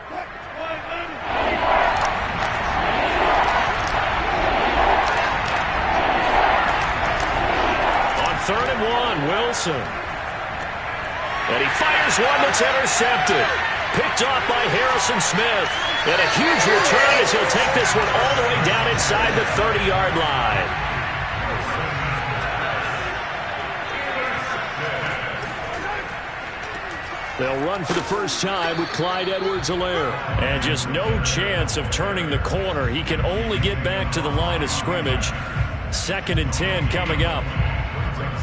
On 3rd and 1, Wilson. And he fires one that's intercepted. Picked off by Harrison Smith. And a huge return as he'll take this one all the way down inside the 30-yard line. They'll run for the first time with Clyde Edwards-Helaire. And just no chance of turning the corner. He can only get back to the line of scrimmage. 2nd and 10 coming up.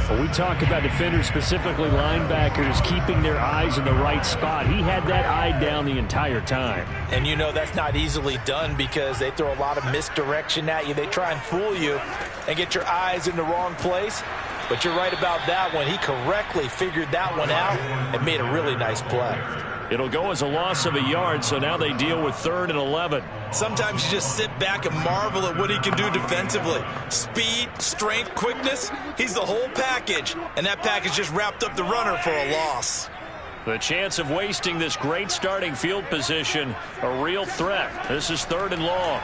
When we talk about defenders, specifically linebackers, keeping their eyes in the right spot, he had that eye down the entire time. And you know that's not easily done because they throw a lot of misdirection at you. They try and fool you and get your eyes in the wrong place. But you're right about that one. He correctly figured that one out and made a really nice play. It'll go as a loss of a yard, so now they deal with 3rd and 11. Sometimes you just sit back and marvel at what he can do defensively. Speed, strength, quickness, he's the whole package. And that package just wrapped up the runner for a loss. The chance of wasting this great starting field position, a real threat. This is 3rd and long.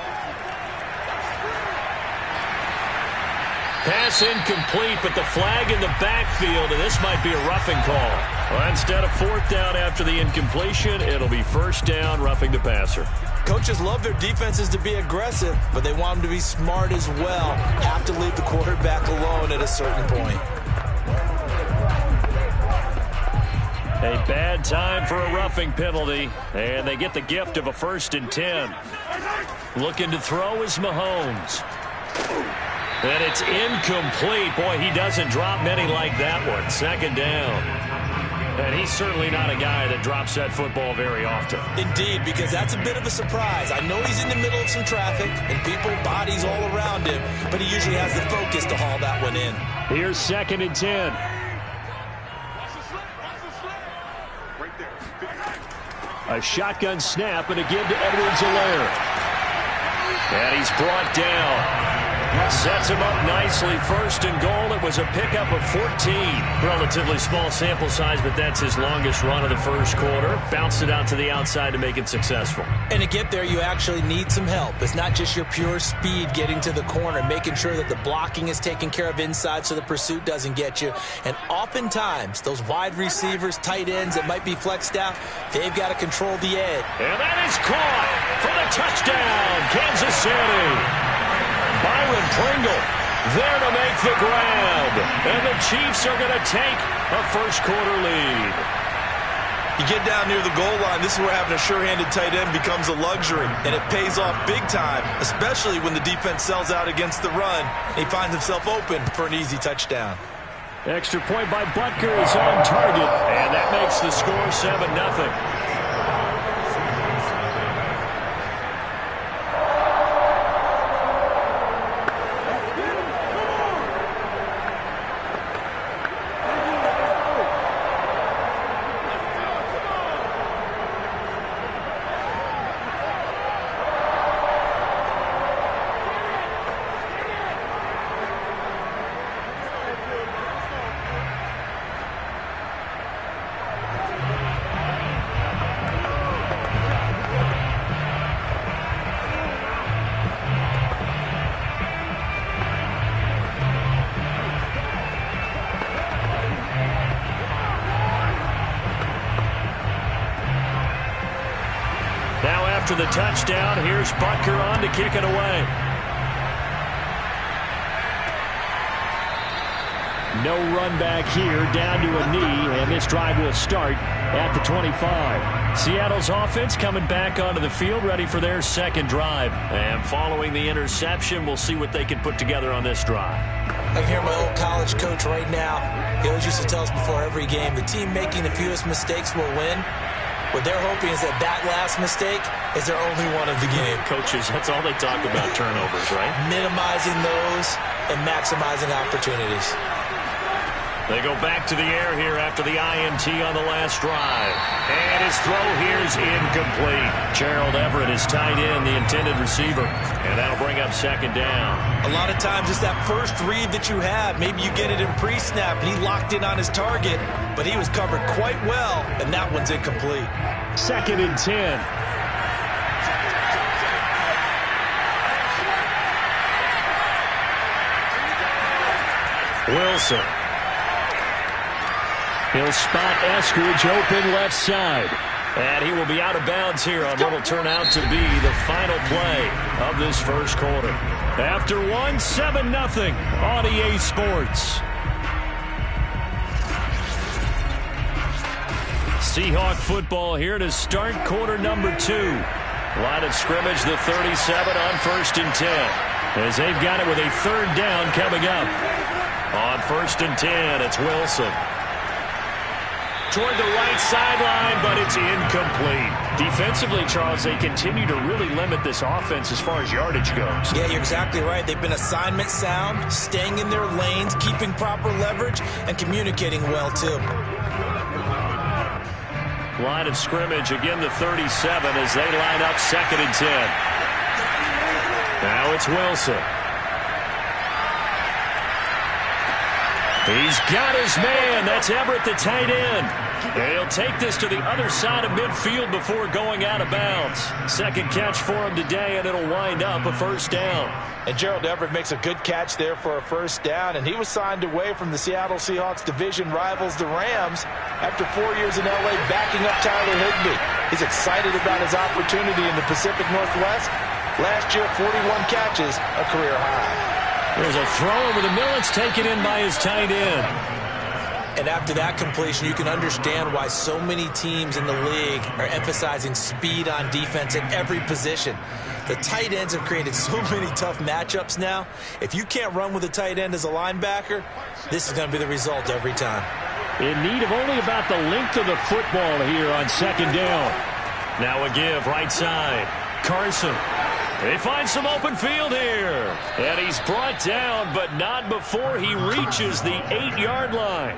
Pass incomplete, but the flag in the backfield, and this might be a roughing call. Well, instead of 4th down after the incompletion, it'll be 1st down, roughing the passer. Coaches love their defenses to be aggressive, but they want them to be smart as well. Have to leave the quarterback alone at a certain point. A bad time for a roughing penalty, and they get the gift of a 1st and 10. Looking to throw is Mahomes. And it's incomplete. Boy, he doesn't drop many like that one. 2nd down. And he's certainly not a guy that drops that football very often. Indeed, because that's a bit of a surprise. I know he's in the middle of some traffic and people, bodies all around him, but he usually has the focus to haul that one in. Here's 2nd and 10. A shotgun snap and a give to Edwards-Helaire. And he's brought down. Sets him up nicely. 1st and goal. It was a pickup of 14. Relatively small sample size, but that's his longest run of the first quarter. Bounced it out to the outside to make it successful. And to get there, you actually need some help. It's not just your pure speed getting to the corner, making sure that the blocking is taken care of inside so the pursuit doesn't get you. And oftentimes, those wide receivers, tight ends that might be flexed out, they've got to control the edge. And that is caught for the touchdown, Kansas City. Byron Pringle there to make the grab. And the Chiefs are going to take a first quarter lead. You get down near the goal line, this is where having a sure-handed tight end becomes a luxury. And it pays off big time, especially when the defense sells out against the run. He finds himself open for an easy touchdown. Extra point by Butker is on target. And that makes the score 7-0. After the touchdown, here's Butker on to kick it away. No run back here, down to a knee, and this drive will start at the 25. Seattle's offense coming back onto the field, ready for their second drive. And following the interception, we'll see what they can put together on this drive. I can hear my old college coach right now. He always used to tell us before every game, the team making the fewest mistakes will win. What they're hoping is that that last mistake is their only one of the game. Coaches, that's all they talk about, turnovers, right? Minimizing those and maximizing opportunities. They go back to the air here after the INT on the last drive. And his throw here is incomplete. Gerald Everett is tied in, the intended receiver. And that'll bring up second down. A lot of times it's that first read that you have. Maybe you get it in pre-snap and he locked in on his target, but he was covered quite well, and that one's incomplete. 2nd and 10. Wilson. He'll spot Eskridge open left side. And he will be out of bounds here on what will turn out to be the final play of this first quarter. After 7-0 on EA Sports. Seahawk football here to start quarter number 2. Line of scrimmage, the 37 on 1st and 10. As they've got it with a 3rd down coming up. On 1st and 10, it's Wilson. Toward the right sideline, but it's incomplete. Defensively, Charles, they continue to really limit this offense as far as yardage goes. Yeah, you're exactly right. They've been assignment sound, staying in their lanes, keeping proper leverage, and communicating well, too. Line of scrimmage, again the 37 as they line up 2nd and 10. Now it's Wilson. He's got his man. That's Everett, the tight end. And he'll take this to the other side of midfield before going out of bounds. Second catch for him today, and it'll wind up a 1st down. And Gerald Everett makes a good catch there for a 1st down, and he was signed away from the Seattle Seahawks division rivals, the Rams, after 4 years in L.A. backing up Tyler Higbee. He's excited about his opportunity in the Pacific Northwest. Last year, 41 catches, a career high. There's a throw over the middle. It's taken in by his tight end. And after that completion, you can understand why so many teams in the league are emphasizing speed on defense at every position. The tight ends have created so many tough matchups now. If you can't run with a tight end as a linebacker, this is going to be the result every time. In need of only about the length of the football here on 2nd down. Now a give right side. Carson. They find some open field here. And he's brought down, but not before he reaches the 8-yard line.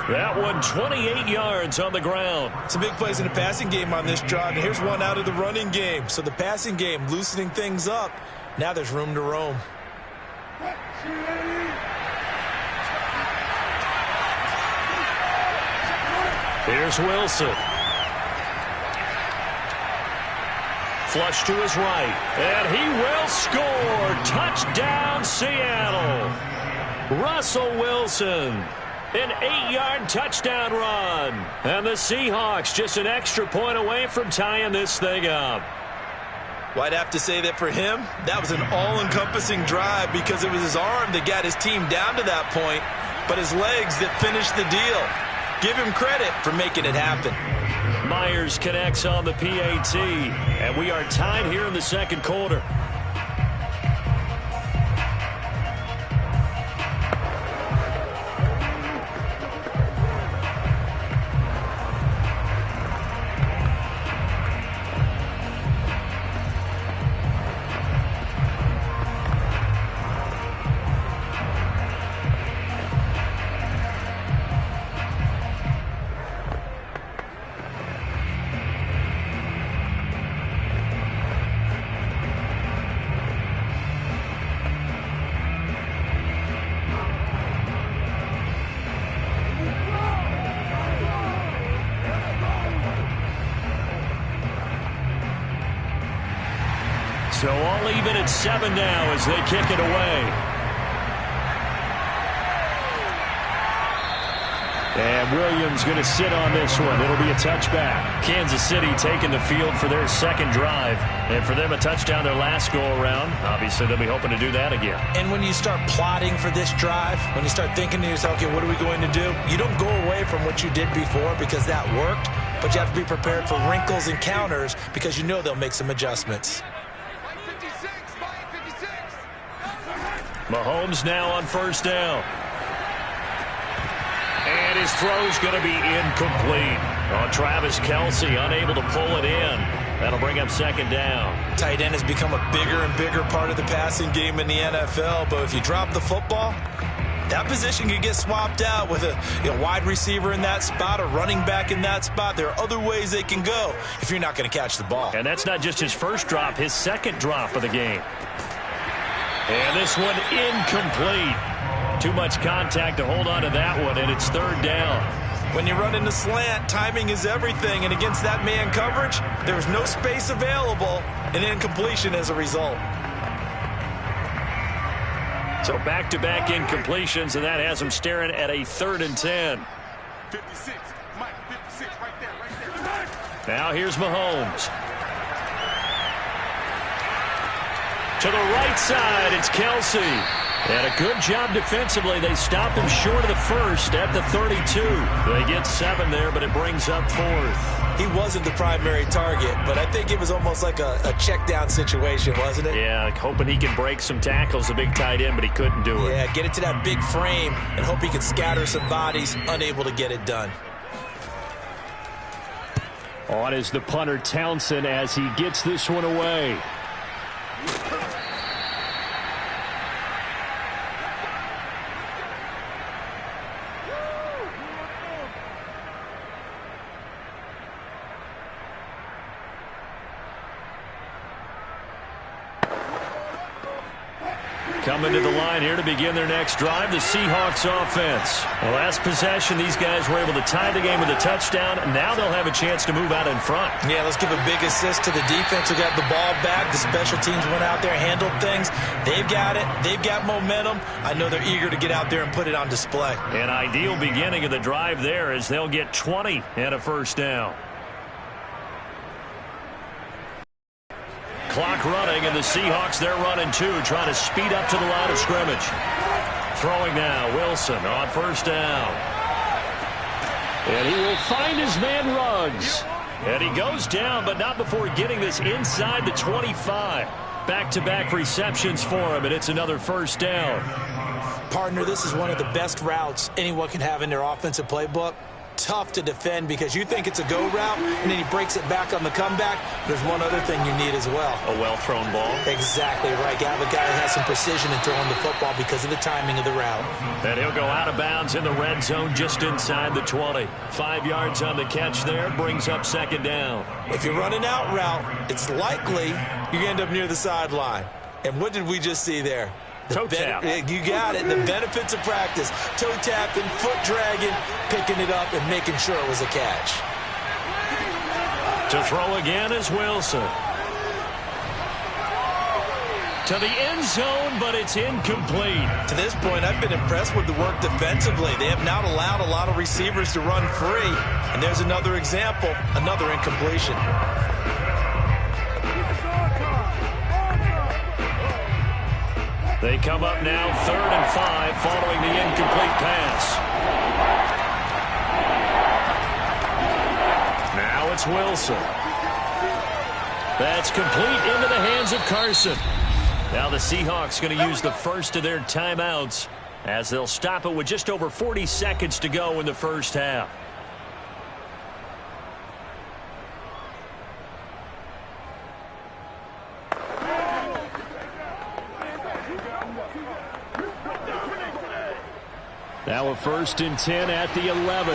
That one 28 yards on the ground. Some big plays in the passing game on this drive. And here's one out of the running game. So the passing game loosening things up. Now there's room to roam. Here's Wilson. Flush to his right. And he will score. Touchdown, Seattle. Russell Wilson. An 8-yard touchdown run. And the Seahawks just an extra point away from tying this thing up. Well, I'd have to say that for him, that was an all-encompassing drive because it was his arm that got his team down to that point, but his legs that finished the deal. Give him credit for making it happen. Myers connects on the PAT, and we are tied here in the 2nd quarter. So all even at 7 now as they kick it away. And Williams going to sit on this one. It'll be a touchback. Kansas City taking the field for their 2nd drive. And for them, a touchdown their last go-around. Obviously, they'll be hoping to do that again. And when you start plotting for this drive, when you start thinking to yourself, okay, what are we going to do? You don't go away from what you did before because that worked. But you have to be prepared for wrinkles and counters because you know they'll make some adjustments. Mahomes now on 1st down. And his throw's going to be incomplete. On Travis Kelce, unable to pull it in. That'll bring up 2nd down. Tight end has become a bigger and bigger part of the passing game in the NFL. But if you drop the football, that position can get swapped out with a wide receiver in that spot, a running back in that spot. There are other ways they can go if you're not going to catch the ball. And that's not just his first drop, his 2nd drop of the game. And this one incomplete. Too much contact to hold on to that one, and it's 3rd down. When you run in the slant, timing is everything, and against that man coverage, there's no space available, and incompletion as a result. So back-to-back incompletions, and that has them staring at a 3rd and 10. 56, Mike, 56, right there. Now here's Mahomes. To the right side, it's Kelsey. And a good job defensively. They stop him short of the first at the 32. They get 7 there, but it brings up 4th. He wasn't the primary target, but I think it was almost like a check-down situation, wasn't it? Yeah, hoping he can break some tackles, a big tight end, but he couldn't do it. Yeah, get it to that big frame and hope he can scatter some bodies, unable to get it done. On is the punter, Townsend, as he gets this one away. Coming to the line here to begin their next drive, the Seahawks offense. The last possession, these guys were able to tie the game with a touchdown. Now they'll have a chance to move out in front. Yeah, let's give a big assist to the defense who got the ball back. The special teams went out there, handled things. They've got it. They've got momentum. I know they're eager to get out there and put it on display. An ideal beginning of the drive there as they'll get 20 and a first down. Clock running, and the Seahawks, they're running too, trying to speed up to the line of scrimmage. Throwing now, Wilson on first down. And he will find his man Ruggs. And he goes down, but not before getting this inside the 25. Back-to-back receptions for him, and it's another first down. Partner, this is one of the best routes anyone can have in their offensive playbook. Tough to defend because you think it's a go route, and then he breaks it back on the comeback. There's one other thing you need as well. A well-thrown ball. Exactly right. You have a guy that has some precision in throwing the football because of the timing of the route. And he'll go out of bounds in the red zone just inside the 20. 5 yards on the catch there, brings up second down. If you're running out route, it's likely you end up near the sideline. And what did we just see there? Toe tap. You got it. The benefits of practice. Toe tapping, foot dragging, picking it up, and making sure it was a catch. To throw again is Wilson. To the end zone, but it's incomplete. To this point, I've been impressed with the work defensively. They have not allowed a lot of receivers to run free. And there's another example, another incompletion. They come up now 3rd and 5 following the incomplete pass. Now it's Wilson. That's complete into the hands of Carson. Now the Seahawks going to use the first of their timeouts as they'll stop it with just over 40 seconds to go in the first half. Now a 1st and 10 at the 11.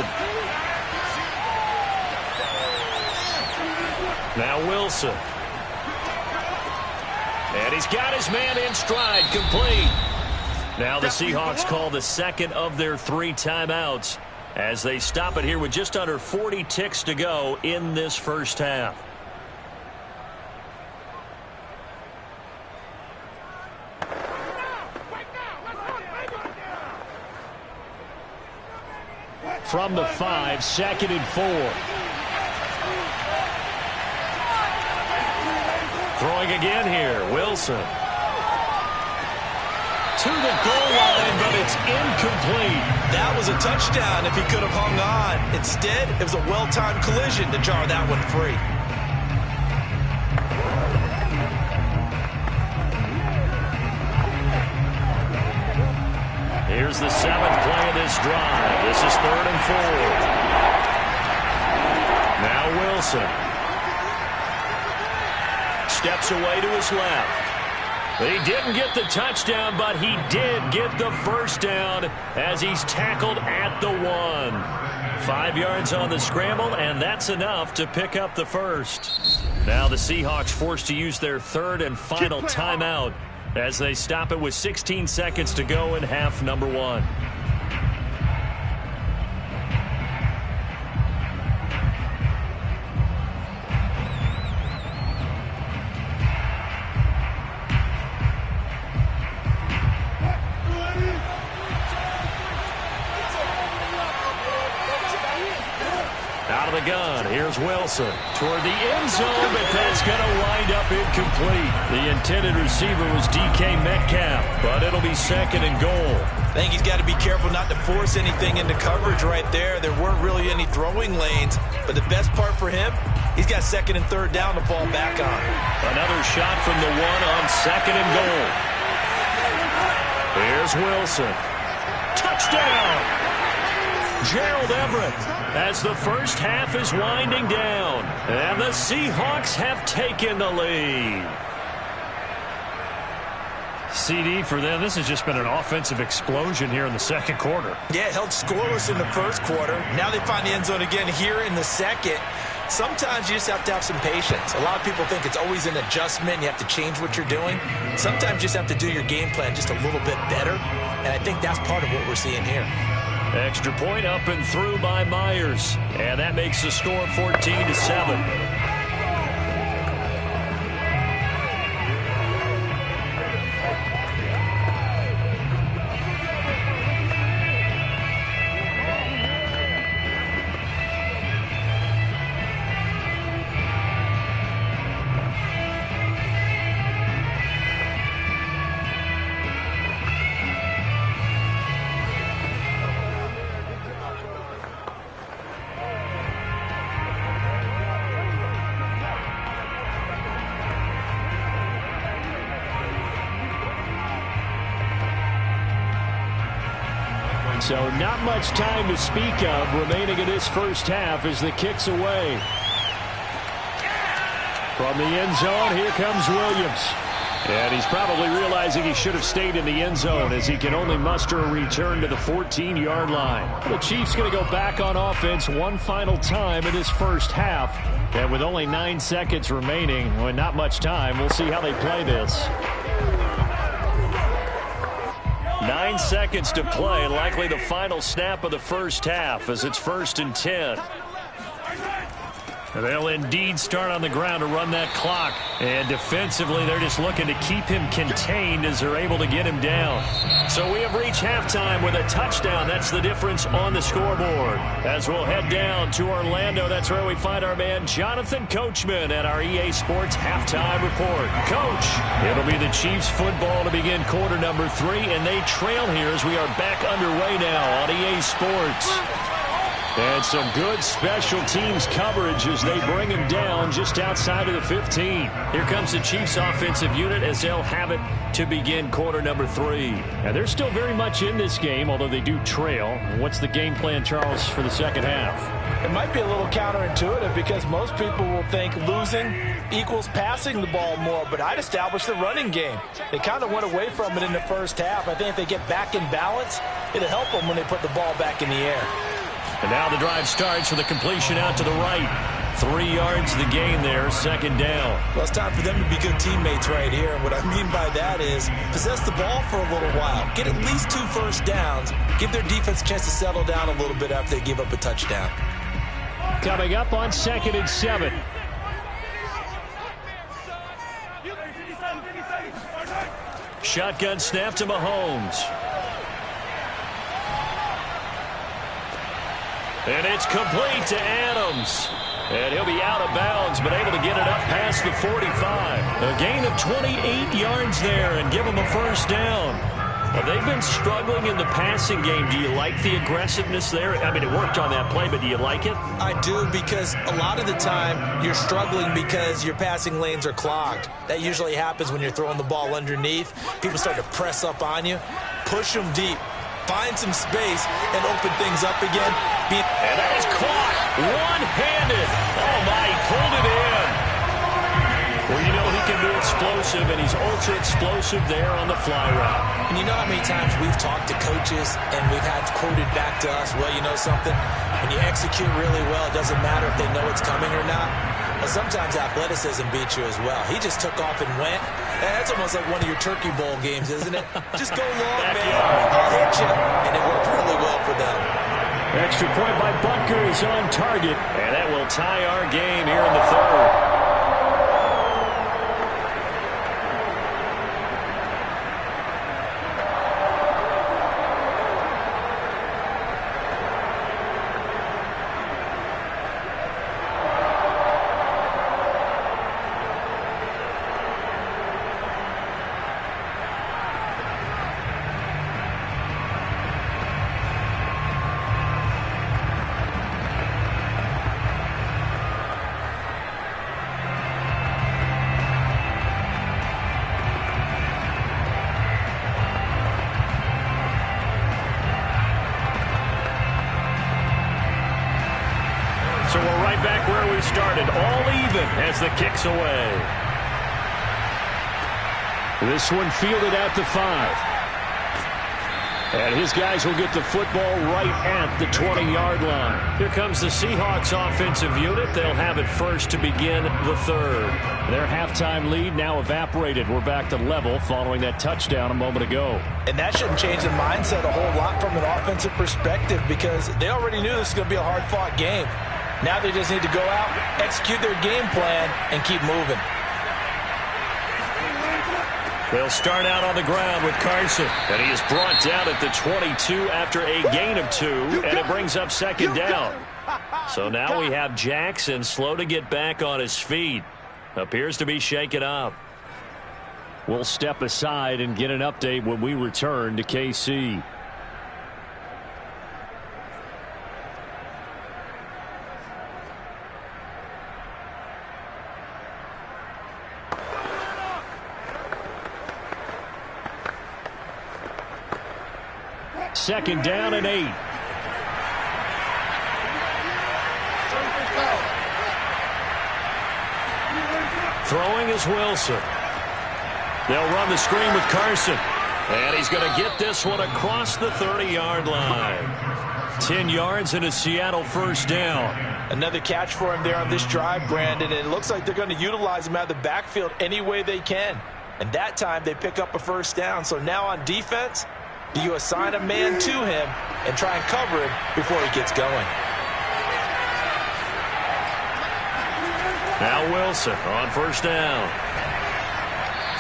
Now Wilson. And he's got his man in stride, complete. Now the Seahawks call the second of their 3 timeouts as they stop it here with just under 40 ticks to go in this first half. From the 5, 2nd and 4. Throwing again here, Wilson. To the goal line, but it's incomplete. That was a touchdown if he could have hung on. Instead, it was a well-timed collision to jar that one free. Here's the 7th play of this drive. This is 3rd and 4. Now Wilson. Steps away to his left. He didn't get the touchdown, but he did get the first down as he's tackled at the 1. 5 yards on the scramble, and that's enough to pick up the first. Now the Seahawks forced to use their 3rd and final timeout as they stop it with 16 seconds to go in half number 1. goes Wilson toward the end zone, but that's going to wind up incomplete. The intended receiver was DK Metcalf, but it'll be second and goal. I think he's got to be careful not to force anything into coverage right there. There weren't really any throwing lanes, but the best part for him, he's got second and third down to fall back on. Another shot from the one on second and goal. Here's Wilson. Touchdown! Gerald Everett as the first half is winding down. And the Seahawks have taken the lead. CD for them, this has just been an offensive explosion here in the second quarter. Yeah, held scoreless in the first quarter. Now they find the end zone again here in the second. Sometimes you just have to have some patience. A lot of people think it's always an adjustment. You have to change what you're doing. Sometimes you just have to do your game plan just a little bit better. And I think that's part of what we're seeing here. Extra point up and through by Myers. And that makes the score 14-7. So not much time to speak of remaining in this first half as the kick's away. From the end zone, here comes Williams. And he's probably realizing he should have stayed in the end zone as he can only muster a return to the 14-yard line. The Chiefs going to go back on offense one final time in this first half. And with only 9 seconds remaining, well, not much time, we'll see how they play this. 9 seconds to play, likely the final snap of the first half as it's 1st and 10. They'll indeed start on the ground to run that clock. And defensively, they're just looking to keep him contained as they're able to get him down. So we have reached halftime with a touchdown. That's the difference on the scoreboard. As we'll head down to Orlando, that's where we find our man Jonathan Coachman at our EA Sports Halftime Report. Coach, it'll be the Chiefs football to begin quarter number 3, and they trail here as we are back underway now on EA Sports. And some good special teams coverage as they bring him down just outside of the 15. Here comes the Chiefs offensive unit as they'll have it to begin quarter number 3. And they're still very much in this game, although they do trail. What's the game plan, Charles, for the second half? It might be a little counterintuitive because most people will think losing equals passing the ball more, but I'd establish the running game. They kind of went away from it in the first half. I think if they get back in balance, it'll help them when they put the ball back in the air. And now the drive starts with a completion out to the right. 3 yards the gain there, second down. Well, it's time for them to be good teammates right here. And what I mean by that is possess the ball for a little while. Get at least 2 first downs. Give their defense a chance to settle down a little bit after they give up a touchdown. Coming up on 2nd and 7. Shotgun snap to Mahomes. And it's complete to Adams. And he'll be out of bounds, but able to get it up past the 45. A gain of 28 yards there and give them a first down. Well, they've been struggling in the passing game. Do you like the aggressiveness there? I mean, it worked on that play, but do you like it? I do, because a lot of the time you're struggling because your passing lanes are clogged. That usually happens when you're throwing the ball underneath. People start to press up on you. Push them deep. Find some space and open things up again. And that is caught one-handed. Oh, my, he pulled it in. Well, you know he can be explosive, and he's ultra explosive there on the fly route. And you know how many times we've talked to coaches and we've had quoted back to us, well, you know something? When you execute really well, it doesn't matter if they know it's coming or not. But sometimes athleticism beats you as well. He just took off and went. That's almost like one of your Turkey Bowl games, isn't it? Just go long, man. I'll hit you. And it worked really well for them. Extra point by Butker is on target. And that will tie our game here in the third. the kicks away. This one fielded out to 5. And his guys will get the football right at the 20-yard line. Here comes the Seahawks offensive unit. They'll have it first to begin the third. Their halftime lead now evaporated. We're back to level following that touchdown a moment ago. And that shouldn't change the mindset a whole lot from an offensive perspective because they already knew this was going to be a hard-fought game. Now they just need to go out, execute their game plan, and keep moving. They'll start out on the ground with Carson. And he is brought down at the 22 after a gain of 2. And it brings up second down. So now we have Jackson slow to get back on his feet. Appears to be shaken up. We'll step aside and get an update when we return to KC. Second down and 8. Throwing is Wilson. They'll run the screen with Carson. And he's going to get this one across the 30-yard line. 10 yards and a Seattle first down. Another catch for him there on this drive, Brandon. And it looks like they're going to utilize him out of the backfield any way they can. And that time they pick up a first down. So now on defense, do you assign a man to him and try and cover him before he gets going? Now Wilson on first down.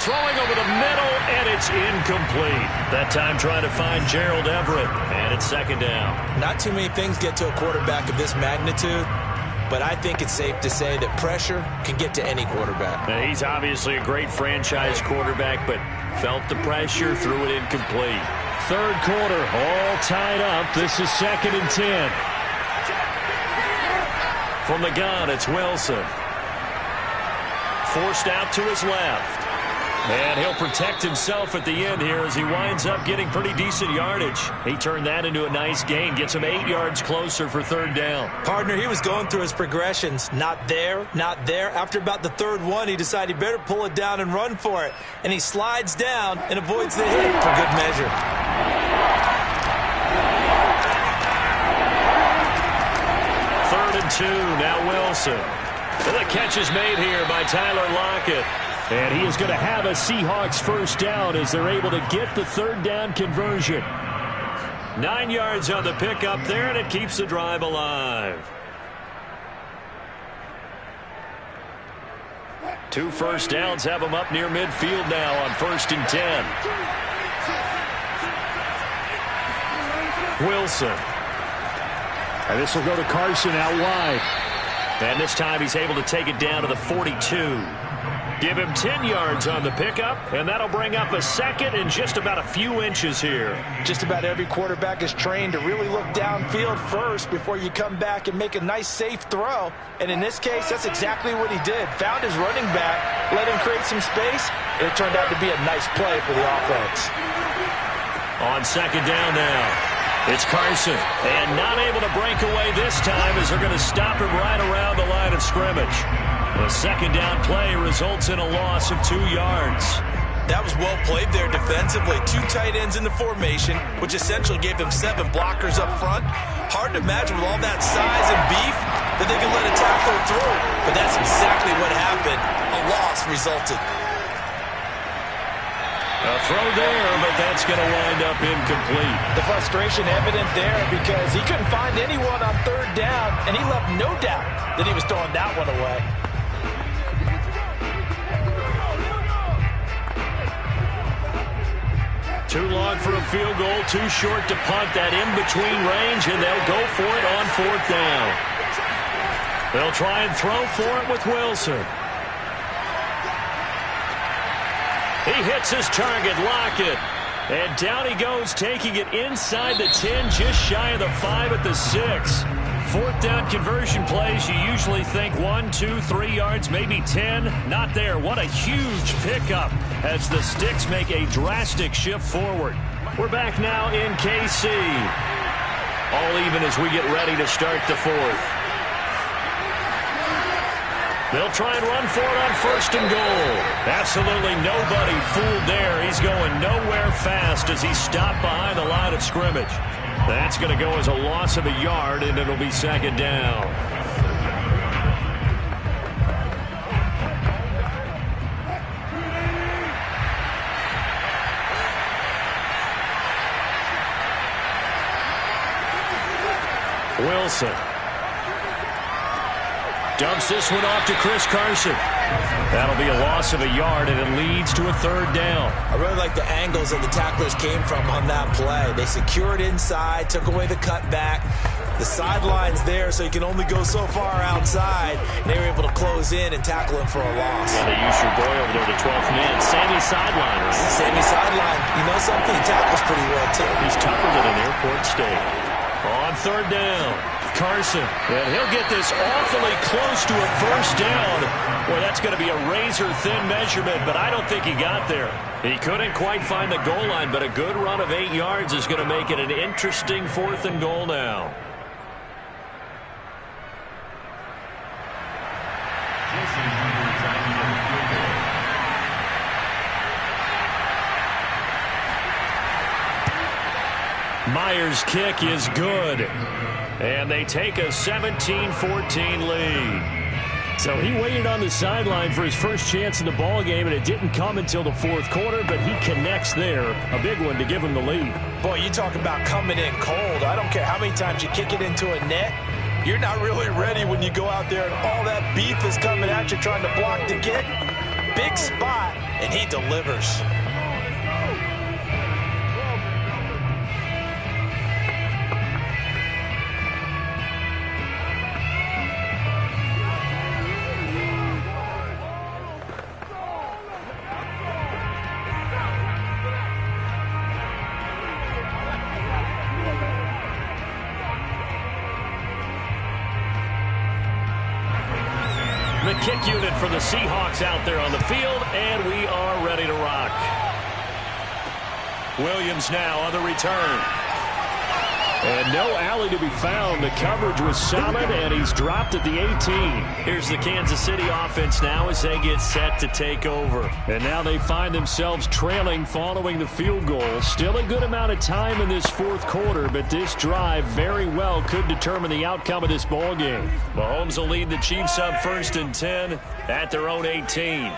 Throwing over the middle, and it's incomplete. That time trying to find Gerald Everett, and it's second down. Not too many things get to a quarterback of this magnitude, but I think it's safe to say that pressure can get to any quarterback. Now, he's obviously a great franchise quarterback, but felt the pressure, threw it incomplete. Third quarter, all tied up. This is 2nd and 10. From the gun, it's Wilson. Forced out to his left. And he'll protect himself at the end here as he winds up getting pretty decent yardage. He turned that into a nice gain, gets him 8 yards closer for third down. Partner, he was going through his progressions. Not there, not there. After about the third one, he decided he better pull it down and run for it. And he slides down and avoids the hit for good measure. Third and 2, now Wilson. And the catch is made here by Tyler Lockett. And he is going to have a Seahawks first down as they're able to get the third down conversion. 9 yards on the pickup there, and it keeps the drive alive. 2 first downs have them up near midfield now on 1st and 10. Wilson. And this will go to Carson out wide. And this time he's able to take it down to the 42. Give him 10 yards on the pickup, and that'll bring up a second and just about a few inches here. Just about every quarterback is trained to really look downfield first before you come back and make a nice, safe throw. And in this case, that's exactly what he did. Found his running back, let him create some space, and it turned out to be a nice play for the offense. On second down now. It's Carson, and not able to break away this time as they're going to stop him right around the line of scrimmage. The second down play results in a loss of 2 yards. That was well played there defensively. 2 tight ends in the formation, which essentially gave them 7 blockers up front. Hard to imagine with all that size and beef that they could let a tackle through. But that's exactly what happened. A loss resulted. A throw there, but that's going to wind up incomplete. The frustration evident there because he couldn't find anyone on third down, and he left no doubt that he was throwing that one away. Too long for a field goal, too short to punt. That in-between range, and they'll go for it on 4th down. They'll try and throw for it with Wilson. He hits his target, Lockett. And down he goes, taking it inside the 10, just shy of the 5 at the 6. 4th down conversion plays, you usually think 1, 2, 3 yards, maybe 10. Not there. What a huge pickup as the Sticks make a drastic shift forward. We're back now in KC. All even as we get ready to start the 4th. They'll try and run for it on 1st and goal. Absolutely nobody fooled there. He's going nowhere fast as he's stopped behind the line of scrimmage. That's going to go as a loss of a yard, and it'll be 2nd down. Wilson dumps this one off to Chris Carson. That'll be a loss of a yard, and it leads to a 3rd down. I really like the angles that the tacklers came from on that play. They secured inside, took away the cutback. The sideline's there, so you can only go so far outside. And they were able to close in and tackle him for a loss. And they use your boy over there, the 12th man, Sammy Sideline. Right? Sammy Sideline. You know something? He tackles pretty well, too. He's tougher than an airport steak. On 3rd down, Carson. And he'll get this awfully close to a 1st down. Boy, that's going to be a razor-thin measurement, but I don't think he got there. He couldn't quite find the goal line, but a good run of 8 yards is going to make it an interesting 4th and goal now. Myers' kick is good. And they take a 17-14 lead. So he waited on the sideline for his first chance in the ball game, and it didn't come until the 4th quarter, but he connects there. A big one to give him the lead. Boy, you talk about coming in cold. I don't care how many times you kick it into a net. You're not really ready when you go out there and all that beef is coming at you trying to block the kick. Big spot, and he delivers. The kick unit for the Seahawks out there on the field, and we are ready to rock. Williams now on the return. And no alley to be found. The coverage was solid, and he's dropped at the 18. Here's the Kansas City offense now as they get set to take over. And now they find themselves trailing following the field goal. Still a good amount of time in this 4th quarter, but this drive very well could determine the outcome of this ball game. Mahomes will lead the Chiefs up 1st and 10 at their own 18.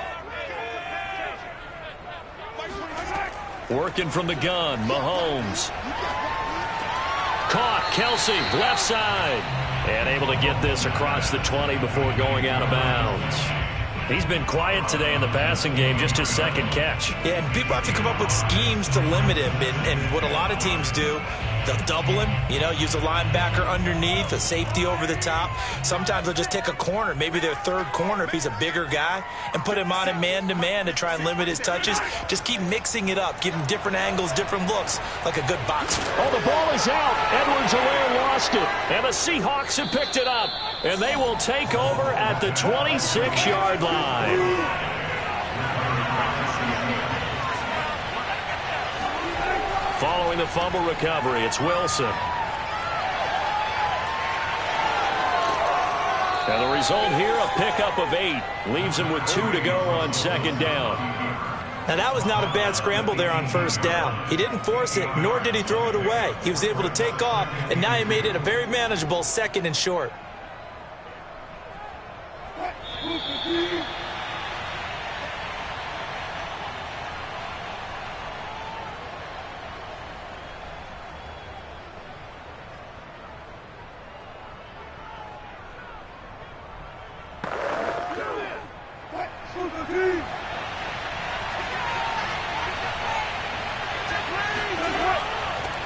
Working from the gun, Mahomes. Caught, Kelsey, left side. And able to get this across the 20 before going out of bounds. He's been quiet today in the passing game, just his 2nd catch. Yeah, and people have to come up with schemes to limit him. And what a lot of teams do, they'll double him, use a linebacker underneath, a safety over the top. Sometimes they'll just take a corner, maybe their 3rd corner if he's a bigger guy, and put him on him man-to-man to try and limit his touches. Just keep mixing it up, give him different angles, different looks, like a good boxer. Oh, the ball is out. Edwards-Helaire lost it. And the Seahawks have picked it up. And they will take over at the 26-yard line. Following the fumble recovery, it's Wilson. And the result here, a pickup of 8. Leaves him with 2 to go on 2nd down. Now, that was not a bad scramble there on 1st down. He didn't force it, nor did he throw it away. He was able to take off, and now he made it a very manageable 2nd and short.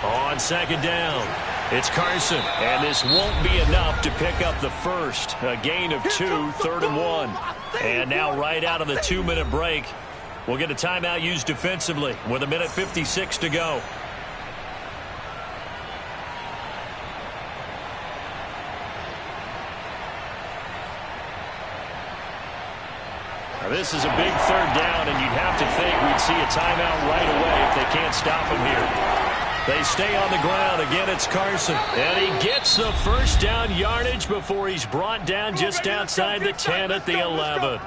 On 2nd down, it's Carson, and this won't be enough to pick up the 1st. A gain of 2, 3rd and 1. And now right out of the 2-minute break, we'll get a timeout used defensively with 1:56 to go. Now, this is a big 3rd down, and you'd have to think we'd see a timeout right away if they can't stop him here. They stay on the ground. Again, it's Carson. And he gets the first down yardage before he's brought down just outside the 10 at the 11.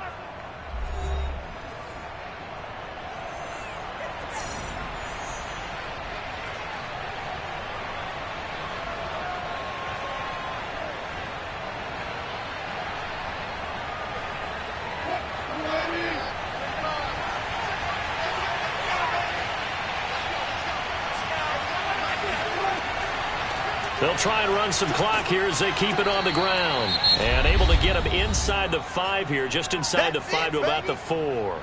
They'll try and run some clock here as they keep it on the ground. And able to get him inside the 5 here, just inside the 5 to about the 4.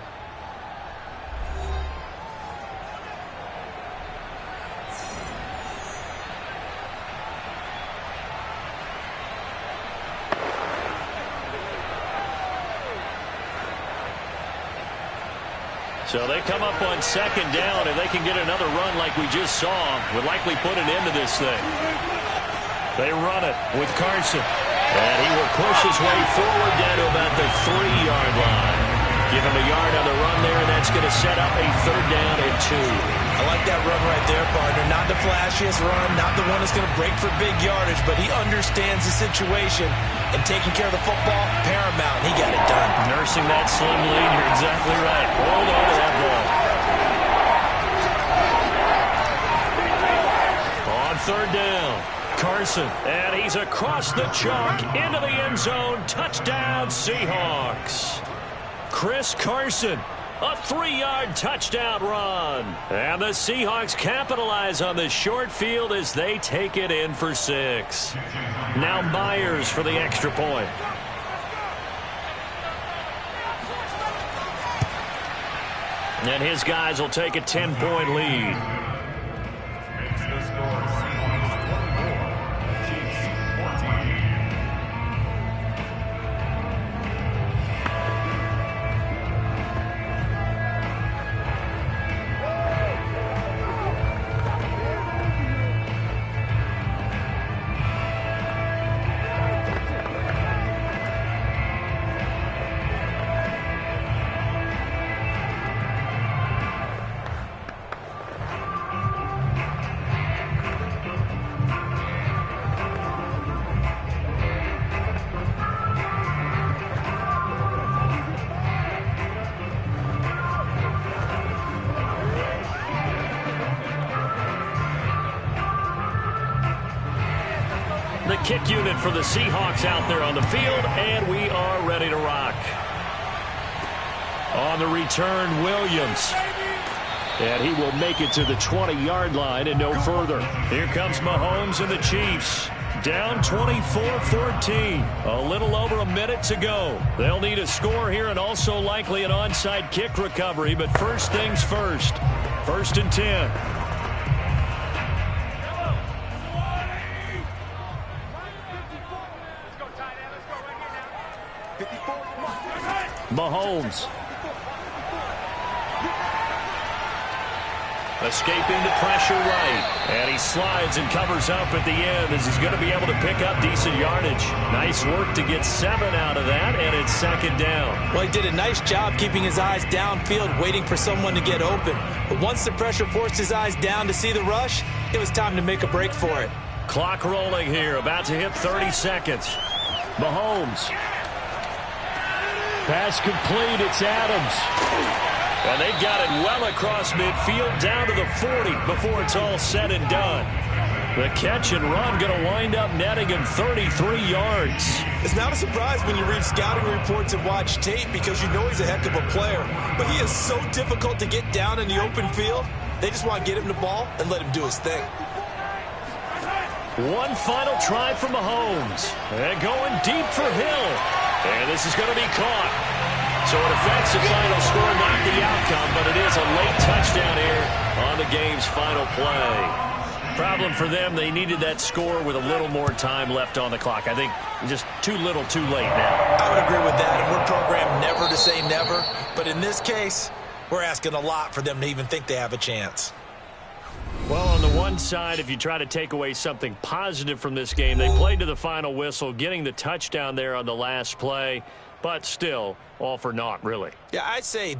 So they come up on second down, and they can get another run like we just saw. Would likely put an end to this thing. They run it with Carson. And he will push his way forward down to about the 3-yard line. Give him a yard on the run there, and that's going to set up a 3rd down and 2. I like that run right there, partner. Not the flashiest run, not the one that's going to break for big yardage, but he understands the situation, and taking care of the football, paramount. He got it done. Nursing that slim lead, you're exactly right. Hold on to that ball. On 3rd down, Carson, and he's across the chalk into the end zone. Touchdown, Seahawks. Chris Carson, a 3-yard touchdown run. And the Seahawks capitalize on the short field as they take it in for 6. Now Myers for the extra point. And his guys will take a 10-point lead. The kick unit for the Seahawks out there on the field, and we are ready to rock. On the return, Williams. And he will make it to the 20-yard line and no further. Here comes Mahomes and the Chiefs. Down 24-14. A little over a minute to go. They'll need a score here and also likely an onside kick recovery, but first things first. 1st and 10. Mahomes. Escaping the pressure right. And he slides and covers up at the end as he's going to be able to pick up decent yardage. Nice work to get 7 out of that, and it's 2nd down. Well, he did a nice job keeping his eyes downfield, waiting for someone to get open. But once the pressure forced his eyes down to see the rush, it was time to make a break for it. Clock rolling here, about to hit 30 seconds. Mahomes. Pass complete, it's Adams. And they've got it well across midfield, down to the 40 before it's all said and done. The catch and run going to wind up netting him 33 yards. It's not a surprise when you read scouting reports and watch tape because you know he's a heck of a player. But he is so difficult to get down in the open field. They just want to get him the ball and let him do his thing. One final try for Mahomes. And going deep for Hill. And this is going to be caught. So it affects the final score, not the outcome, but it is a late touchdown here on the game's final play. Problem for them, they needed that score with a little more time left on the clock. I think just too little, too late now. I would agree with that, and we're programmed never to say never. But in this case, we're asking a lot for them to even think they have a chance. Well, on the one side, if you try to take away something positive from this game, they played to the final whistle, getting the touchdown there on the last play. but still all for naught, really. Yeah, I'd say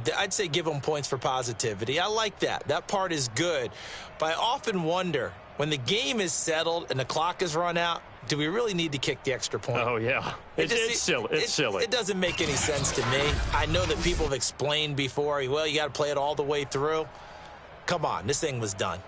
give them points for positivity. I like that. That part is good. But I often wonder, when the game is settled and the clock is run out, do we really need to kick the extra point? Oh, yeah. It's silly. It's silly. It doesn't make any sense to me. I know that people have explained before, well, you got to play it all the way through. Come on, this thing was done.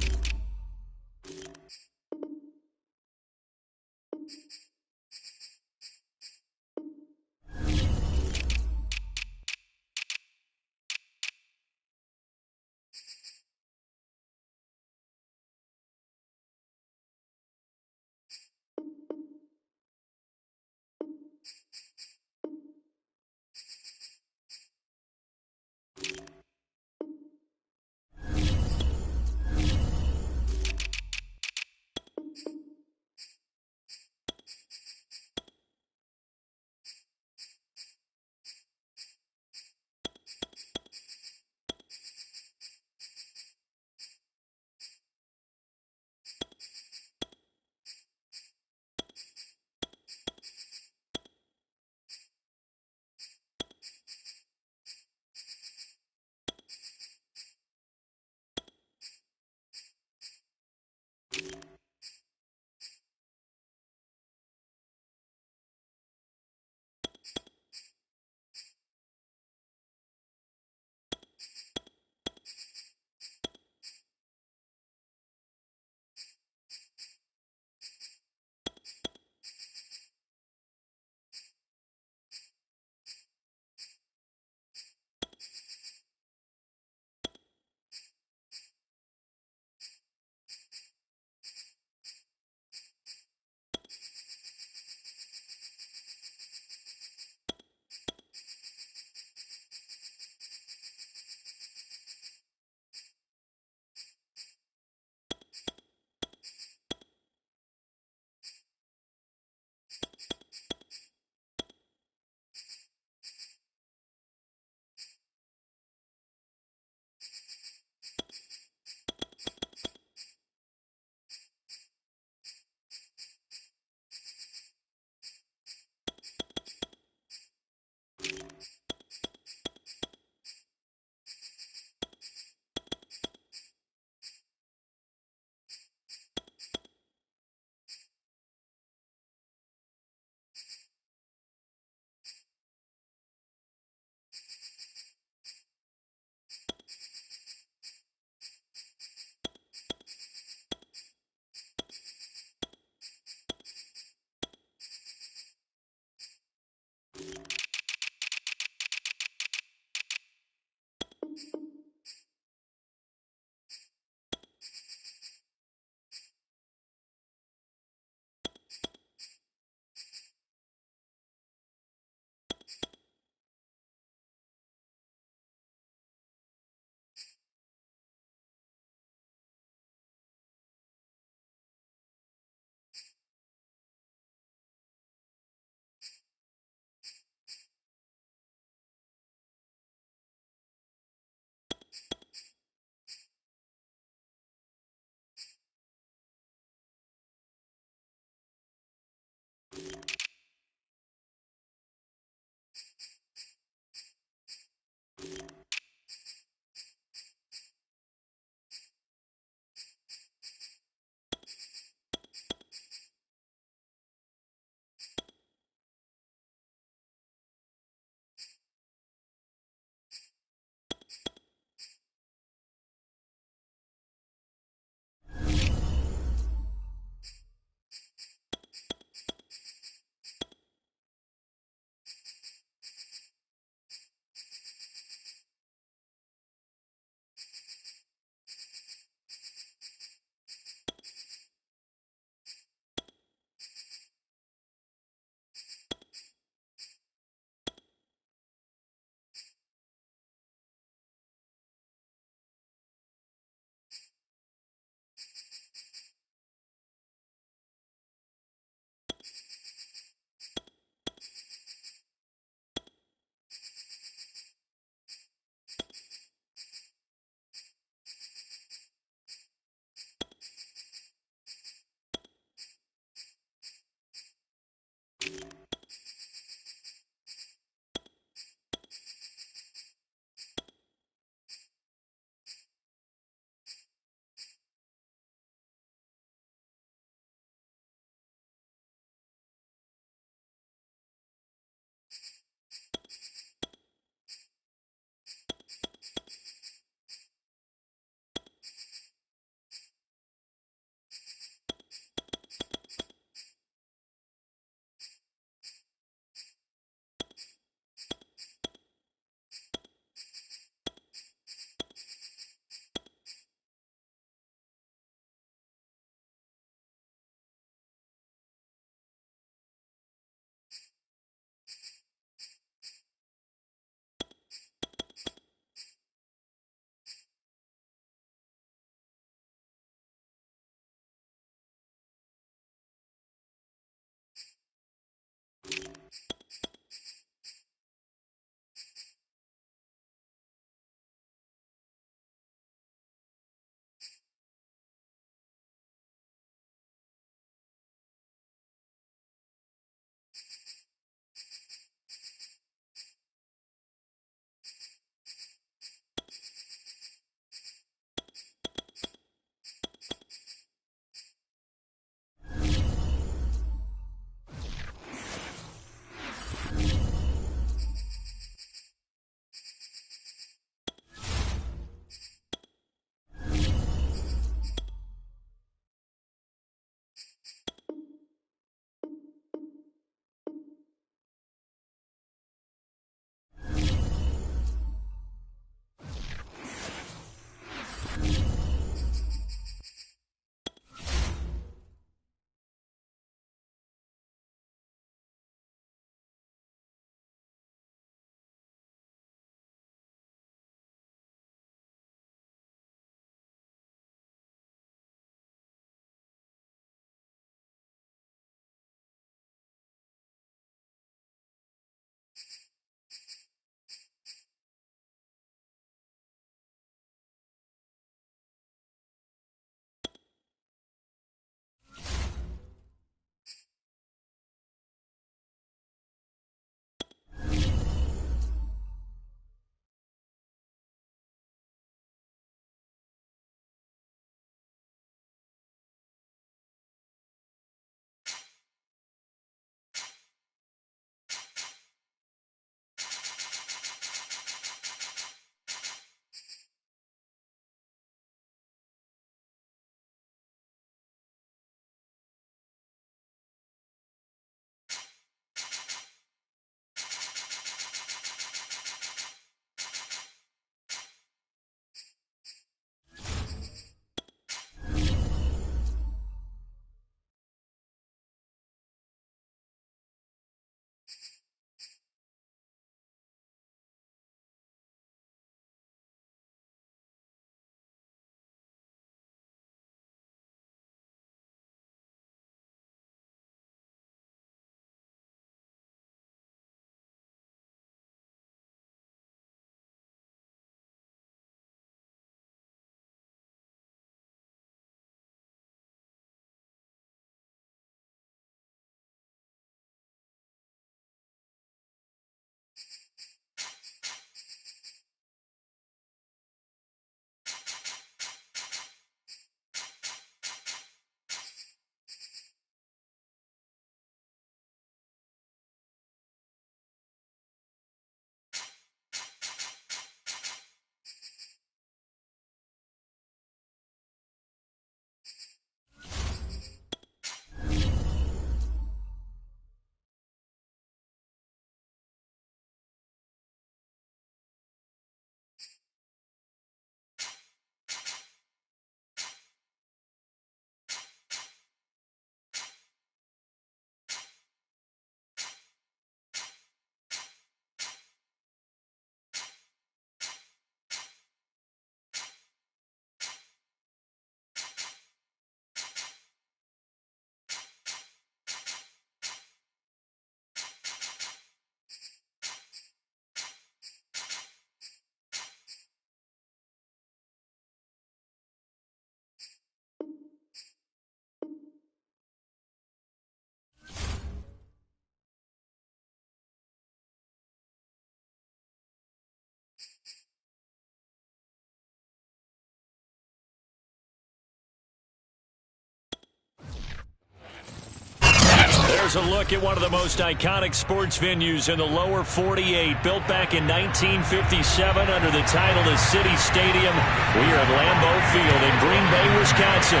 There's a look at one of the most iconic sports venues in the lower 48, built back in 1957 under the title of City Stadium. We are at Lambeau Field in Green Bay, Wisconsin.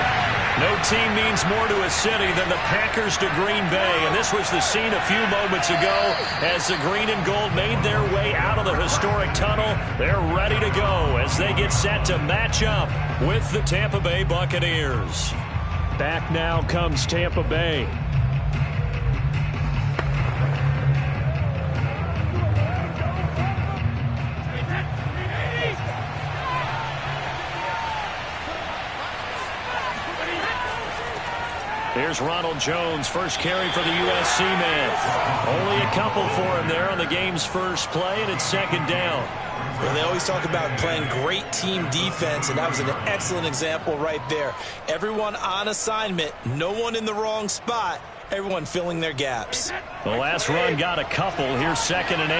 No team means more to a city than the Packers to Green Bay, and this was the scene a few moments ago as the green and gold made their way out of the historic tunnel. They're ready to go as they get set to match up with the Tampa Bay Buccaneers. Back now comes Tampa Bay. Here's Ronald Jones, first carry for the USC man. Only a couple for him there on the game's first play, and it's second down. Well, they always talk about playing great team defense, and that was an excellent example right there. Everyone on assignment, no one in the wrong spot, everyone filling their gaps. The last run got a couple. Here's 2nd and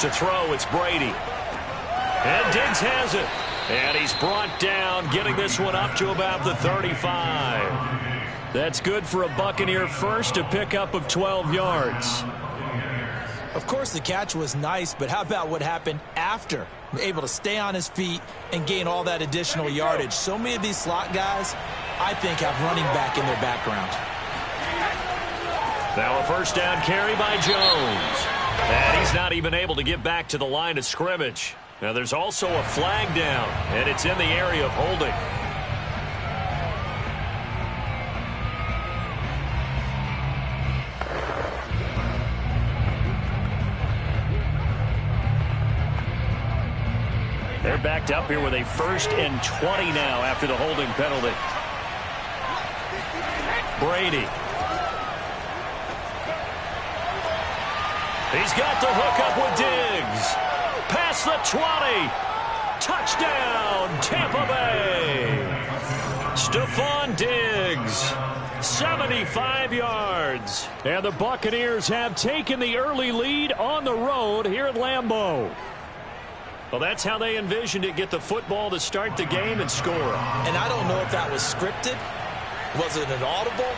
8. To throw, it's Brady. And Diggs has it. And he's brought down, getting this one up to about the 35. That's good for a Buccaneer first, a pickup of 12 yards. Of course, the catch was nice, but how about what happened after? Able to stay on his feet and gain all that additional yardage. So many of these slot guys, I think, have running back in their background. Now a first down carry by Jones. And he's not even able to get back to the line of scrimmage. Now there's also a flag down, and it's in the area of holding. They're backed up here with a 1st and 20 now after the holding penalty. Brady. He's got the hook up with Diggs. Past the 20. Touchdown, Tampa Bay. Stephon Diggs, 75 yards. And the Buccaneers have taken the early lead on the road here at Lambeau. Well, that's how they envisioned it, get the football to start the game and score. And I don't know if that was scripted. Was it an audible?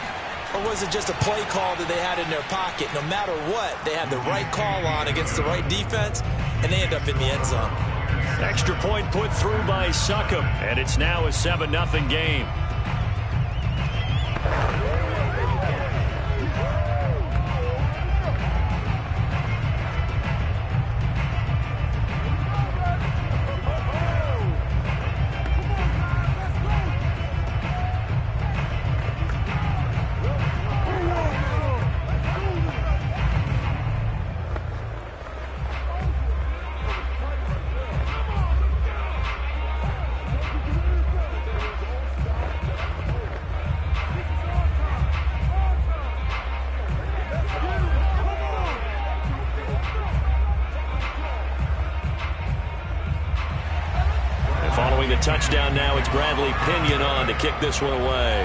Or was it just a play call that they had in their pocket? No matter what, they had the right call on against the right defense, and they end up in the end zone. Extra point put through by Succop, and it's now a 7-0 game. Following the touchdown now, it's Bradley Pinion on to kick this one away.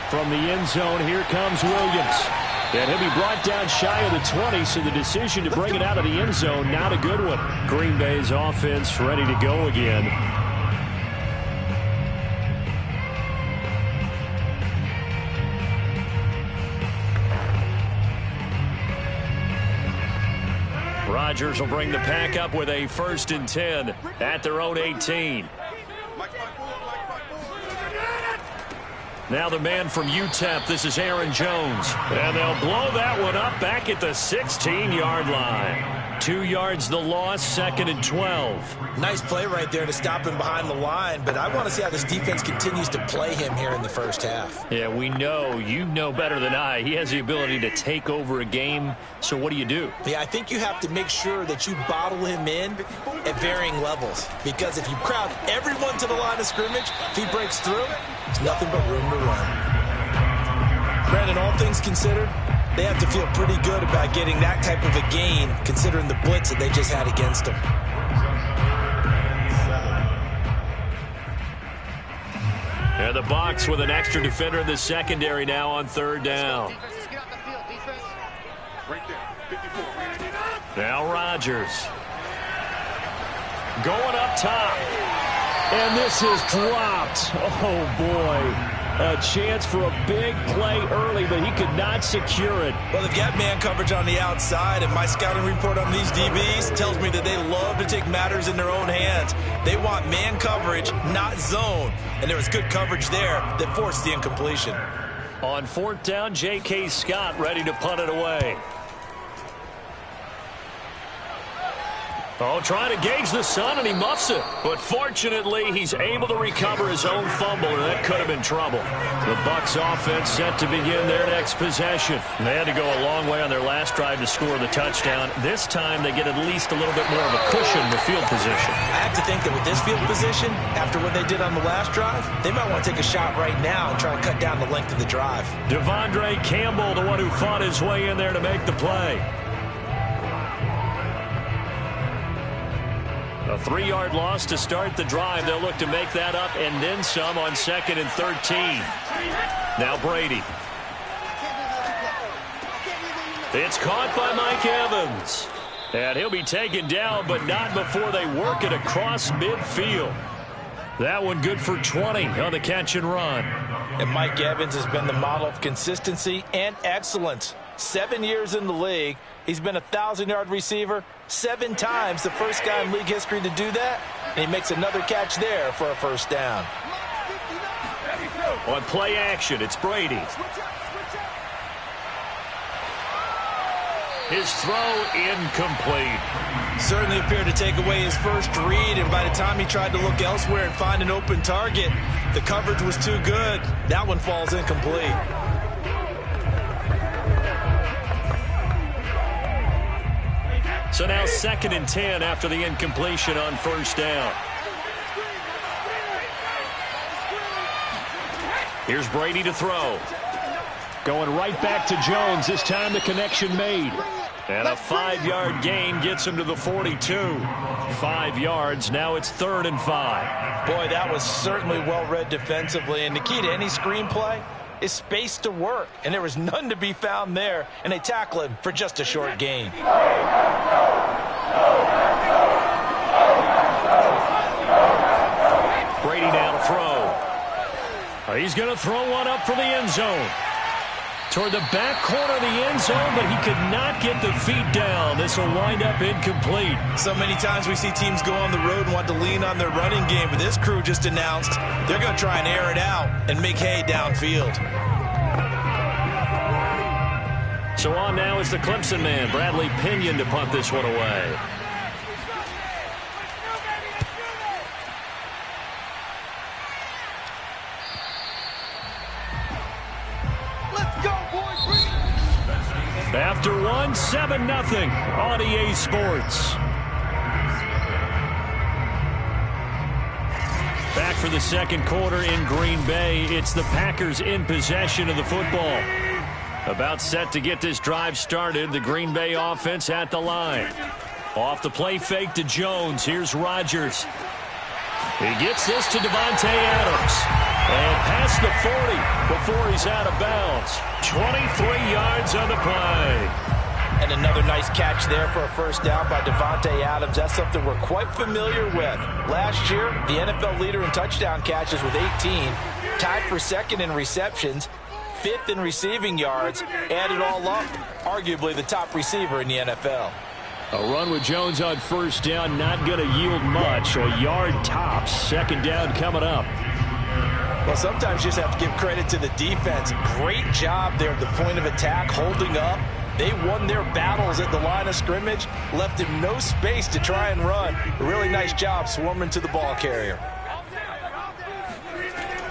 From the end zone, here comes Williams. And he'll be brought down shy of the 20, so the decision to bring it out of the end zone, not a good one. Green Bay's offense ready to go again. Rodgers will bring the pack up with a 1st and 10 at their own 18. Now the man from UTEP, this is Aaron Jones. And they'll blow that one up back at the 16-yard line. 2 yards the loss, 2nd and 12. Nice play right there to stop him behind the line, but I want to see how this defense continues to play him here in the first half. Yeah, we know, you know better than I, he has the ability to take over a game, so what do you do? Yeah, I think you have to make sure that you bottle him in at varying levels, because if you crowd everyone to the line of scrimmage, if he breaks through, it's nothing but room to run. Brandon, all things considered, they have to feel pretty good about getting that type of a gain, considering the blitz that they just had against them. And the Bucs with an extra defender in the secondary now on 3rd down. Now Rodgers. Going up top. And this is dropped. Oh, boy. A chance for a big play early, but he could not secure it. Well, they've got man coverage on the outside, and my scouting report on these DBs tells me that they love to take matters in their own hands. They want man coverage, not zone. And there was good coverage there that forced the incompletion. On 4th down, J.K. Scott ready to punt it away. Oh, trying to gauge the sun, and he muffs it. But fortunately, he's able to recover his own fumble, and that could have been trouble. The Bucs offense set to begin their next possession. They had to go a long way on their last drive to score the touchdown. This time, they get at least a little bit more of a cushion with field position. I have to think that with this field position, after what they did on the last drive, they might want to take a shot right now and try to cut down the length of the drive. Devondre Campbell, the one who fought his way in there to make the play. A 3-yard loss to start the drive. They'll look to make that up and then some on 2nd and 13. Now Brady. It's caught by Mike Evans. And he'll be taken down, but not before they work it across midfield. That one good for 20 on the catch and run. And Mike Evans has been the model of consistency and excellence. 7 years in the league. He's been a 1,000-yard receiver 7 times, the first guy in league history to do that. And he makes another catch there for a first down. On play action, it's Brady. His throw incomplete. Certainly appeared to take away his first read, and by the time he tried to look elsewhere and find an open target, the coverage was too good. That one falls incomplete. So now 2nd and 10 after the incompletion on first down. Here's Brady to throw. Going right back to Jones. This time the connection made. And a 5-yard gain gets him to the 42. 5 yards. Now it's 3rd and 5. Boy, that was certainly well read defensively. And the key to any screenplay is space to work. And there was none to be found there. And they tackle him for just a short gain. Brady now to throw. He's going to throw one up for the end zone. Toward the back corner of the end zone, but he could not get the feet down. This will wind up incomplete. So many times we see teams go on the road and want to lean on their running game, but this crew just announced they're going to try and air it out and make hay downfield. So on now is the Clemson man, Bradley Pinion, to punt this one away. After one, 7-0 on EA Sports. Back for the second quarter in Green Bay. It's the Packers in possession of the football. About set to get this drive started. The Green Bay offense at the line. Off the play fake to Jones. Here's Rodgers. He gets this to Davante Adams. And past the 40 before he's out of bounds. 23 yards on the play. And another nice catch there for a first down by Davante Adams. That's something we're quite familiar with. Last year, the NFL leader in touchdown catches with 18. Tied for 2nd in receptions. 5th in receiving yards. Add it all up, arguably the top receiver in the NFL. A run with Jones on first down, not going to yield much. A yard tops. Second down coming up. Well, sometimes you just have to give credit to the defense. Great job there at the point of attack, holding up. They won their battles at the line of scrimmage, left him no space to try and run. A really nice job swarming to the ball carrier.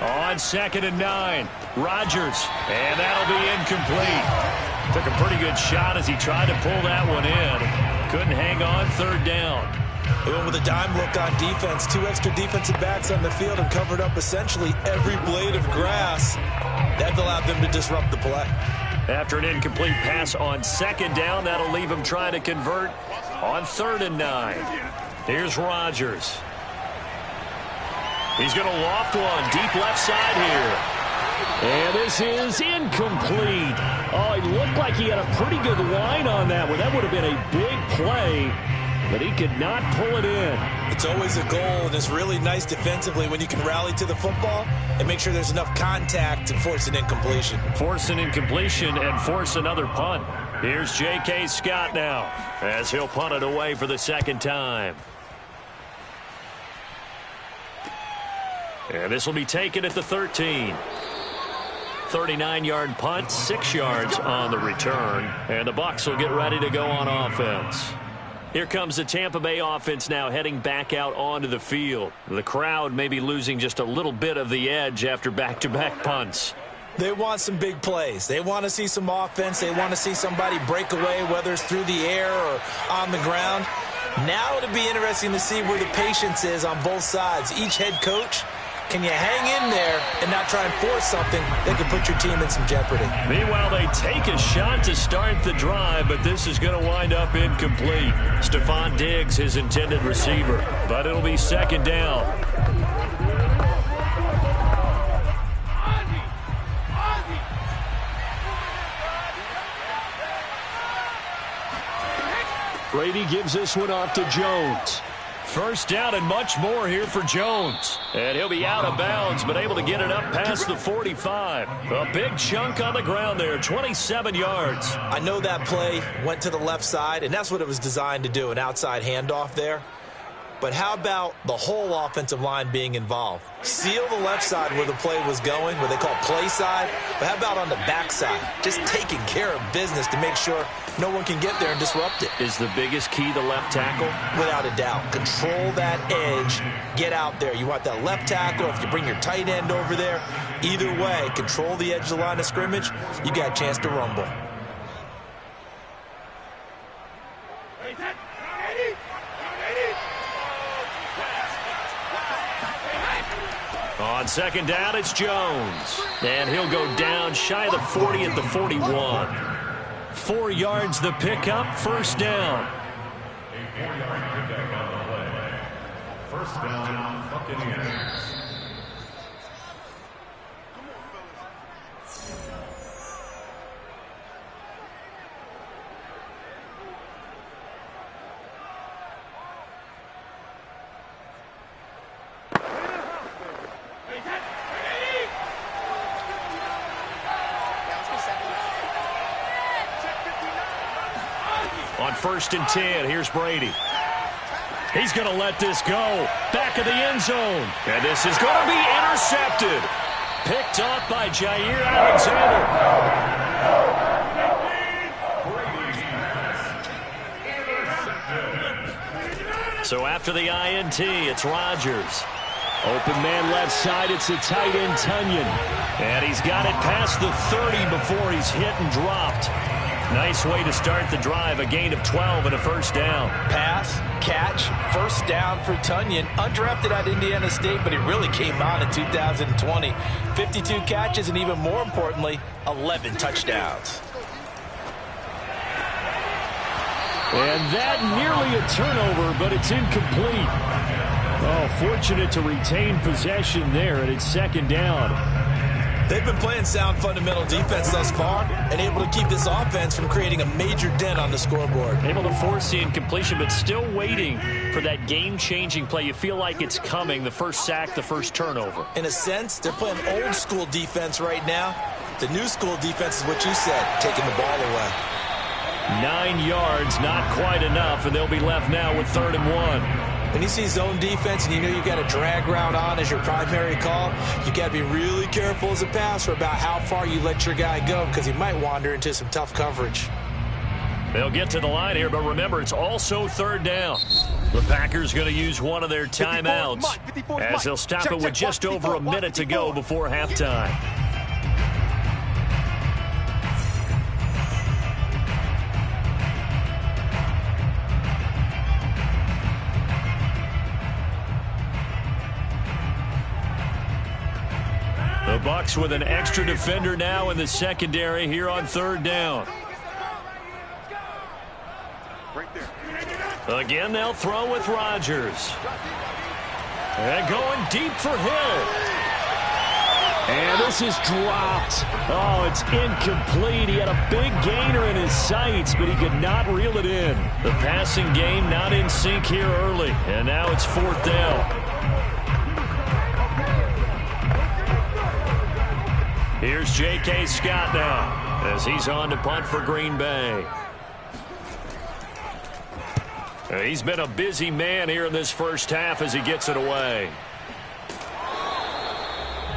On 2nd and 9, Rodgers, and that'll be incomplete. Took a pretty good shot as he tried to pull that one in. Couldn't hang on, 3rd down. They went with a dime look on defense. 2 extra defensive backs on the field and covered up essentially every blade of grass. That allowed them to disrupt the play. After an incomplete pass on 2nd down, that'll leave him trying to convert on 3rd and 9. Here's Rodgers. He's going to loft one deep left side here. And this is incomplete. Oh, it looked like he had a pretty good line on that one. That would have been a big play. but he could not pull it in. It's always a goal, and it's really nice defensively when you can rally to the football and make sure there's enough contact to force an incompletion. Force an incompletion and force another punt. Here's J.K. Scott now as he'll punt it away for the second time. And this will be taken at the 13. 39-yard punt, 6 yards on the return. And the Bucs will get ready to go on offense. Here comes the Tampa Bay offense now heading back out onto the field. The crowd may be losing just a little bit of the edge after back-to-back punts. They want some big plays. They want to see some offense. They want to see somebody break away, whether it's through the air or on the ground. Now it'll be interesting to see where the patience is on both sides. Each head coach, can you hang in there and not try and force something that could put your team in some jeopardy? Meanwhile, they take a shot to start the drive, but this is going to wind up incomplete. Stephon Diggs, his intended receiver, but it'll be second down. Brady gives this one off to Jones. First down and much more here for Jones. And he'll be out of bounds, but able to get it up past the 45. A big chunk on the ground there, 27 yards. I know that play went to the left side, and that's what it was designed to do, an outside handoff there. But how about the whole offensive line being involved? Seal the left side where the play was going, where they call play side. But how about on the back side? Just taking care of business to make sure no one can get there and disrupt it. Is the biggest key the left tackle? Without a doubt. Control that edge. Get out there. You want that left tackle. If you bring your tight end over there, either way, control the edge of the line of scrimmage. You got a chance to rumble. On second down, it's Jones. And he'll go down shy of the 40 at the 41. 4 yards the pickup, first down. A 4-yard pickup on the play. First down, Buccaneers. On 1st and 10, here's Brady. He's going to let this go. Back of the end zone. And this is going to be intercepted. Picked off by Jair Alexander. So after the INT, it's Rodgers. Open man left side, it's the tight end Tonyan. And he's got it past the 30 before he's hit and dropped. Nice way to start the drive, a gain of 12 and a first down. Pass, catch, first down for Tonyan. Undrafted at Indiana State, but he really came on in 2020. 52 catches, and even more importantly, 11 touchdowns. And that nearly a turnover, but it's incomplete. Oh, fortunate to retain possession there, and it's second down. They've been playing sound fundamental defense thus far and able to keep this offense from creating a major dent on the scoreboard. Able to force the incompletion, but still waiting for that game-changing play. You feel like it's coming, the first sack, the first turnover. In a sense, they're playing old-school defense right now. The new-school defense is what you said, taking the ball away. 9 yards, not quite enough, and they'll be left now with 3rd and 1. When you see zone defense and you know you've got a drag route on as your primary call, you got to be really careful as a passer about how far you let your guy go because he might wander into some tough coverage. They'll get to the line here, but remember, it's also 3rd down. The Packers going to use one of their timeouts as they'll stop it with just over a minute to go before halftime. The Bucs with an extra defender now in the secondary here on 3rd down. Again, they'll throw with Rodgers. And going deep for Hill. And this is dropped. Oh, it's incomplete. He had a big gainer in his sights, but he could not reel it in. The passing game not in sync here early, and now it's 4th down. Here's J.K. Scott now as he's on to punt for Green Bay. He's been a busy man here in this first half as he gets it away.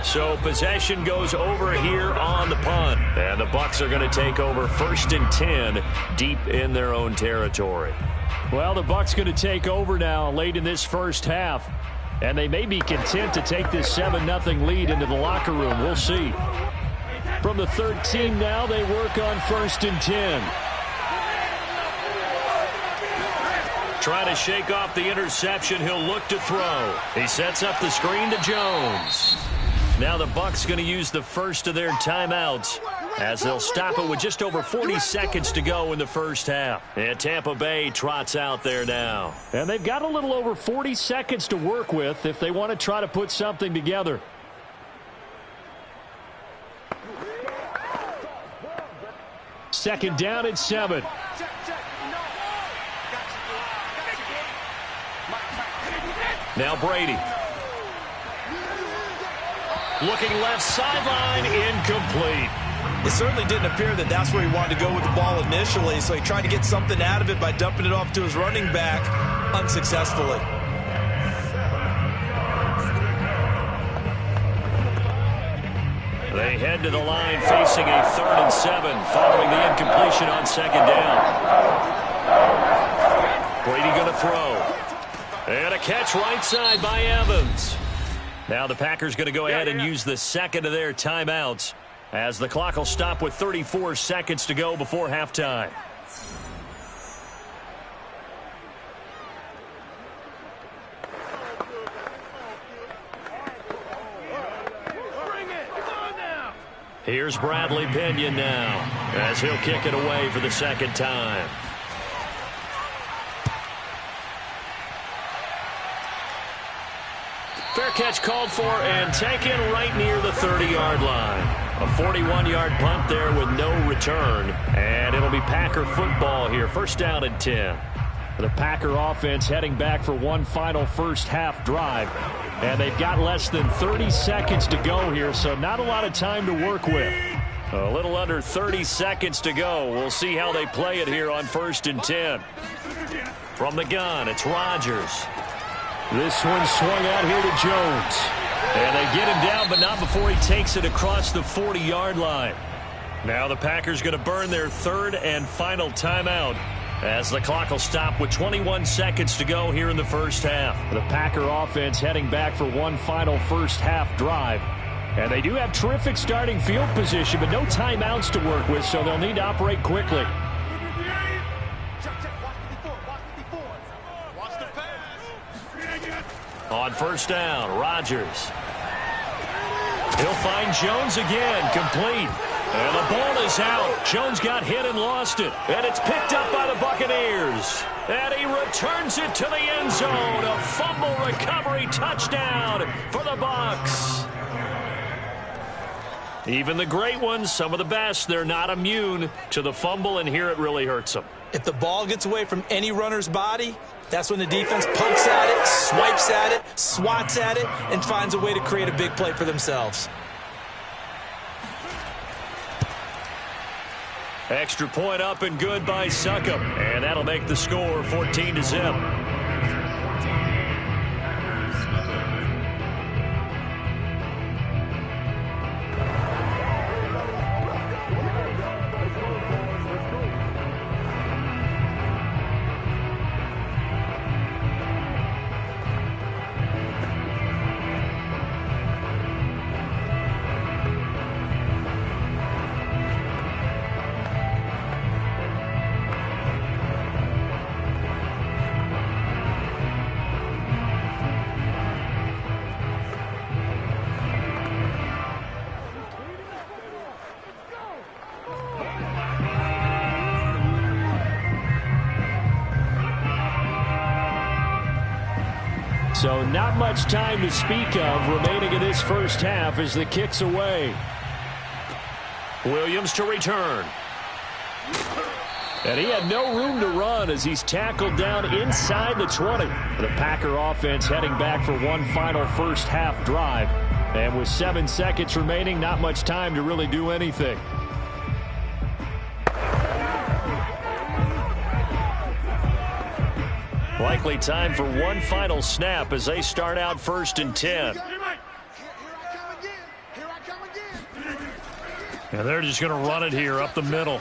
So possession goes over here on the punt. And the Bucs are going to take over 1st and 10 deep in their own territory. Well, the Bucs going to take over now late in this first half. And they may be content to take this 7-0 lead into the locker room. We'll see. From the 13 now, they work on 1st and 10. Trying to shake off the interception. He'll look to throw. He sets up the screen to Jones. Now the Bucs going to use the first of their timeouts as they'll stop it with just over 40 seconds to go in the first half. And Tampa Bay trots out there now. And they've got a little over 40 seconds to work with if they want to try to put something together. Second down and 7. Now Brady. Looking left sideline, incomplete. It certainly didn't appear that that's where he wanted to go with the ball initially, so he tried to get something out of it by dumping it off to his running back unsuccessfully. They head to the line facing a 3rd and 7 following the incompletion on 2nd down. Brady going to throw. And a catch right side by Evans. Now the Packers going to go ahead and use the second of their timeouts as the clock will stop with 34 seconds to go before halftime. Here's Bradley Pinion now as he'll kick it away for the second time. Fair catch called for and taken right near the 30-yard line. A 41-yard punt there with no return. And it'll be Packer football here. 1st down and 10. The Packer offense heading back for one final first half drive. And they've got less than 30 seconds to go here, so not a lot of time to work with. A little under 30 seconds to go. We'll see how they play it here on 1st and 10. From the gun, it's Rodgers. This one swung out here to Jones. And they get him down, but not before he takes it across the 40-yard line. Now the Packers going to burn their 3rd and final timeout as the clock will stop with 21 seconds to go here in the first half. The Packer offense heading back for one final first half drive. And they do have terrific starting field position, but no timeouts to work with, so they'll need to operate quickly. On 1st down, Rodgers. He'll find Jones again, complete. And the ball is out. Jones got hit and lost it. And it's picked up by the Buccaneers. And he returns it to the end zone. A fumble recovery touchdown for the Bucs. Even the great ones, some of the best, they're not immune to the fumble, and here it really hurts them. If the ball gets away from any runner's body, that's when the defense pokes at it, swipes at it, swats at it, and finds a way to create a big play for themselves. Extra point up and good by Succop, and that'll make the score 14-0. So not much time to speak of remaining in this first half as the kick's away. Williams to return. And he had no room to run as he's tackled down inside the 20. The Packer offense heading back for one final first half drive. And with 7 seconds remaining, not much time to really do anything. Likely time for one final snap as they start out 1st and 10. And they're just going to run it here up the middle.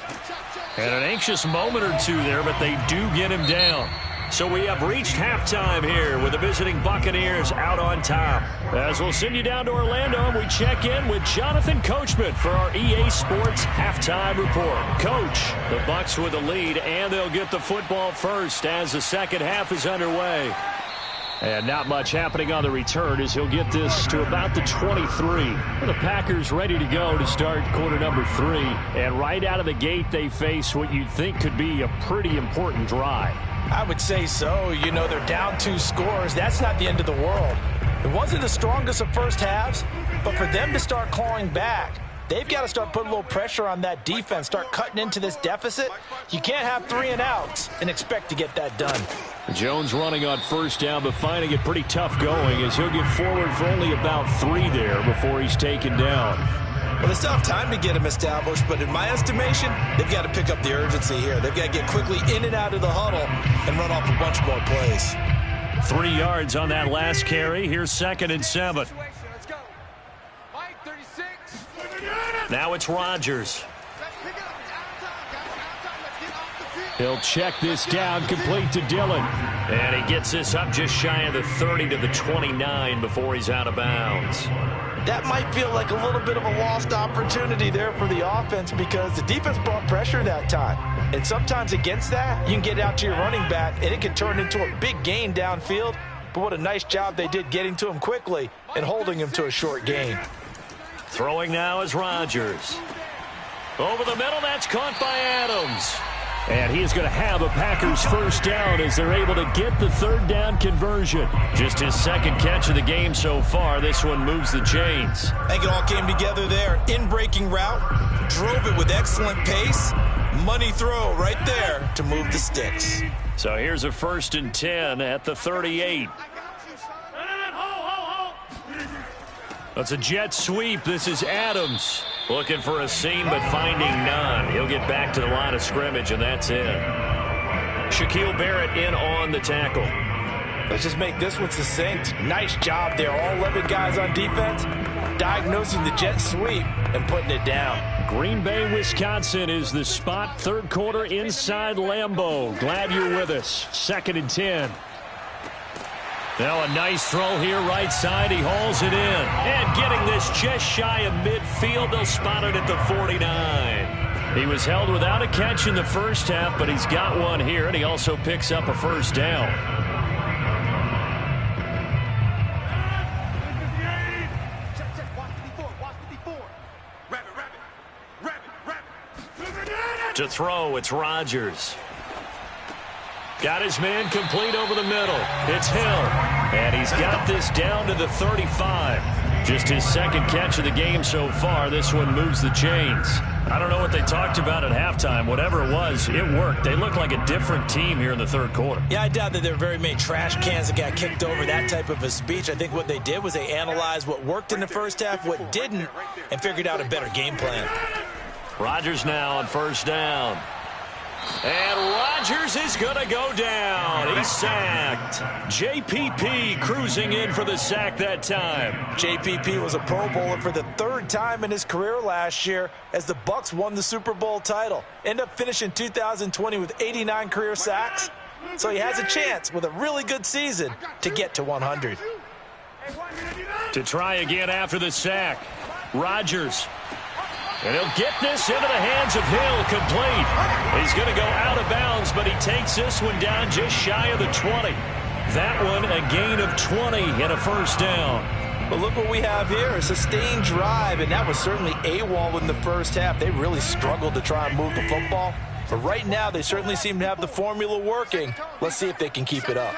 And an anxious moment or two there, but they do get him down. So we have reached halftime here with the visiting Buccaneers out on top. As we'll send you down to Orlando, and we check in with Jonathan Coachman for our EA Sports Halftime Report. Coach, the Bucs with the lead, and they'll get the football first as the second half is underway. And not much happening on the return as he'll get this to about the 23. The Packers ready to go to start quarter number 3. And right out of the gate, they face what you'd think could be a pretty important drive. I would say so. You know, they're down 2 scores. That's not the end of the world. It wasn't the strongest of first halves, but for them to start clawing back, they've got to start putting a little pressure on that defense, start cutting into this deficit. You can't have 3 and outs and expect to get that done. Jones running on first down, but finding it pretty tough going as he'll get forward for only about 3 there before he's taken down. Well, they still have time to get him established, but in my estimation, they've got to pick up the urgency here. They've got to get quickly in and out of the huddle and run off a bunch more plays. 3 yards on that last carry. Here's 2nd and 7. Now it's Rodgers. He'll check this down, complete to Dillon. And he gets this up just shy of the 30 to the 29 before he's out of bounds. That might feel like a little bit of a lost opportunity there for the offense because the defense brought pressure that time. And sometimes against that, you can get out to your running back, and it can turn into a big gain downfield. But what a nice job they did getting to him quickly and holding him to a short gain. Throwing now is Rodgers. Over the middle, that's caught by Adams. And he is going to have a Packers first down as they're able to get the 3rd down conversion. Just his 2nd catch of the game so far. This one moves the chains. I think it all came together there. In-breaking route, drove it with excellent pace. Money throw right there to move the sticks. So here's a 1st and 10 at the 38. That's a jet sweep. This is Adams. Looking for a seam, but finding none. He'll get back to the line of scrimmage, and that's it. Shaquille Barrett in on the tackle. Let's just make this one succinct. Nice job there. All 11 guys on defense diagnosing the jet sweep and putting it down. Green Bay, Wisconsin is the spot. 3rd quarter inside Lambeau. Glad you're with us. 2nd and 10. Now a nice throw here right side. He hauls it in. And getting this just shy of midfield. They'll spot it at the 49. He was held without a catch in the first half, but he's got one here, and he also picks up a first down. To throw, it's Rodgers. Got his man complete over the middle. It's Hill. And he's got this down to the 35. Just his 2nd catch of the game so far. This one moves the chains. I don't know what they talked about at halftime. Whatever it was, it worked. They look like a different team here in the 3rd quarter. Yeah, I doubt that there were very many trash cans that got kicked over, that type of a speech. I think what they did was they analyzed what worked in the first half, what didn't, and figured out a better game plan. Rodgers now on first down. And Rodgers is going to go down. He's sacked. JPP cruising in for the sack that time. JPP was a Pro Bowler for the 3rd time in his career last year as the Bucs won the Super Bowl title. Ended up finishing 2020 with 89 career sacks. So he has a chance with a really good season to get to 100. To try again after the sack. Rodgers. And he'll get this into the hands of Hill, complete. He's going to go out of bounds, but he takes this one down just shy of the 20. That one a gain of 20 and a first down. But look what we have here, a sustained drive, and that was certainly AWOL in the first half. They really struggled to try and move the football. But right now, they certainly seem to have the formula working. Let's see if they can keep it up.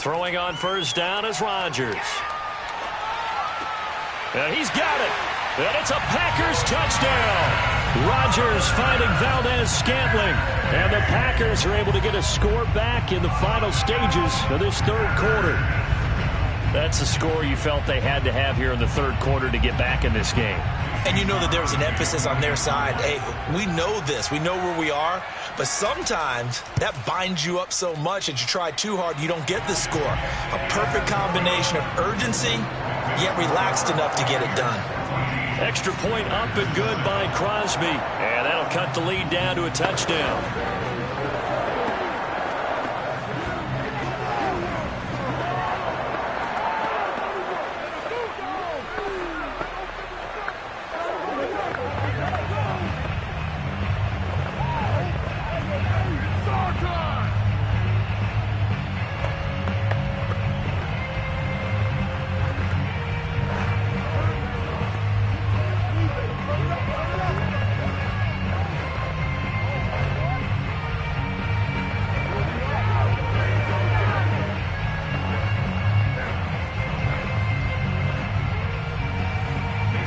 Throwing on first down is Rodgers. And he's got it. And it's a Packers touchdown. Rodgers finding Valdez-Scantling. And the Packers are able to get a score back in the final stages of this third quarter. That's a score you felt they had to have here in the third quarter to get back in this game. And you know that there was an emphasis on their side. Hey, we know this. We know where we are. But sometimes that binds you up so much that you try too hard, you don't get the score. A perfect combination of urgency, yet relaxed enough to get it done. Extra point up and good by Crosby. And that'll cut the lead down to a touchdown.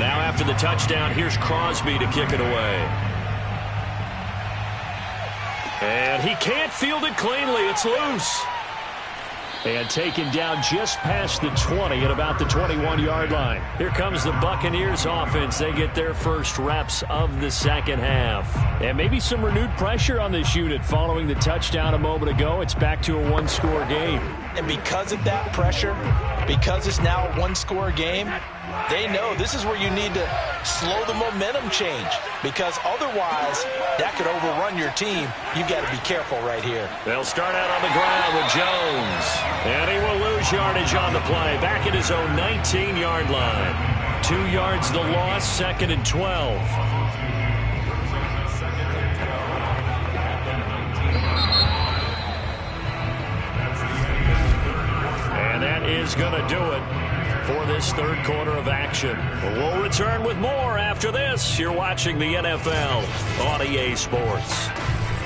After the touchdown, here's Crosby to kick it away. And he can't field it cleanly. It's loose. And taken down just past the 20 at about the 21-yard line. Here comes the Buccaneers offense. They get their first reps of the second half. And maybe some renewed pressure on this unit following the touchdown a moment ago. It's back to a one-score game. And because of that pressure, because it's now a one-score game, they know this is where you need to slow the momentum change, because otherwise that could overrun your team. You've got to be careful right here. They'll start out on the ground with Jones. And he will lose yardage on the play. Back at his own 19-yard line. 2 yards the loss, 2nd and 12. And that is going to do it for this third quarter of action. We'll return with more after this. You're watching the NFL on EA Sports.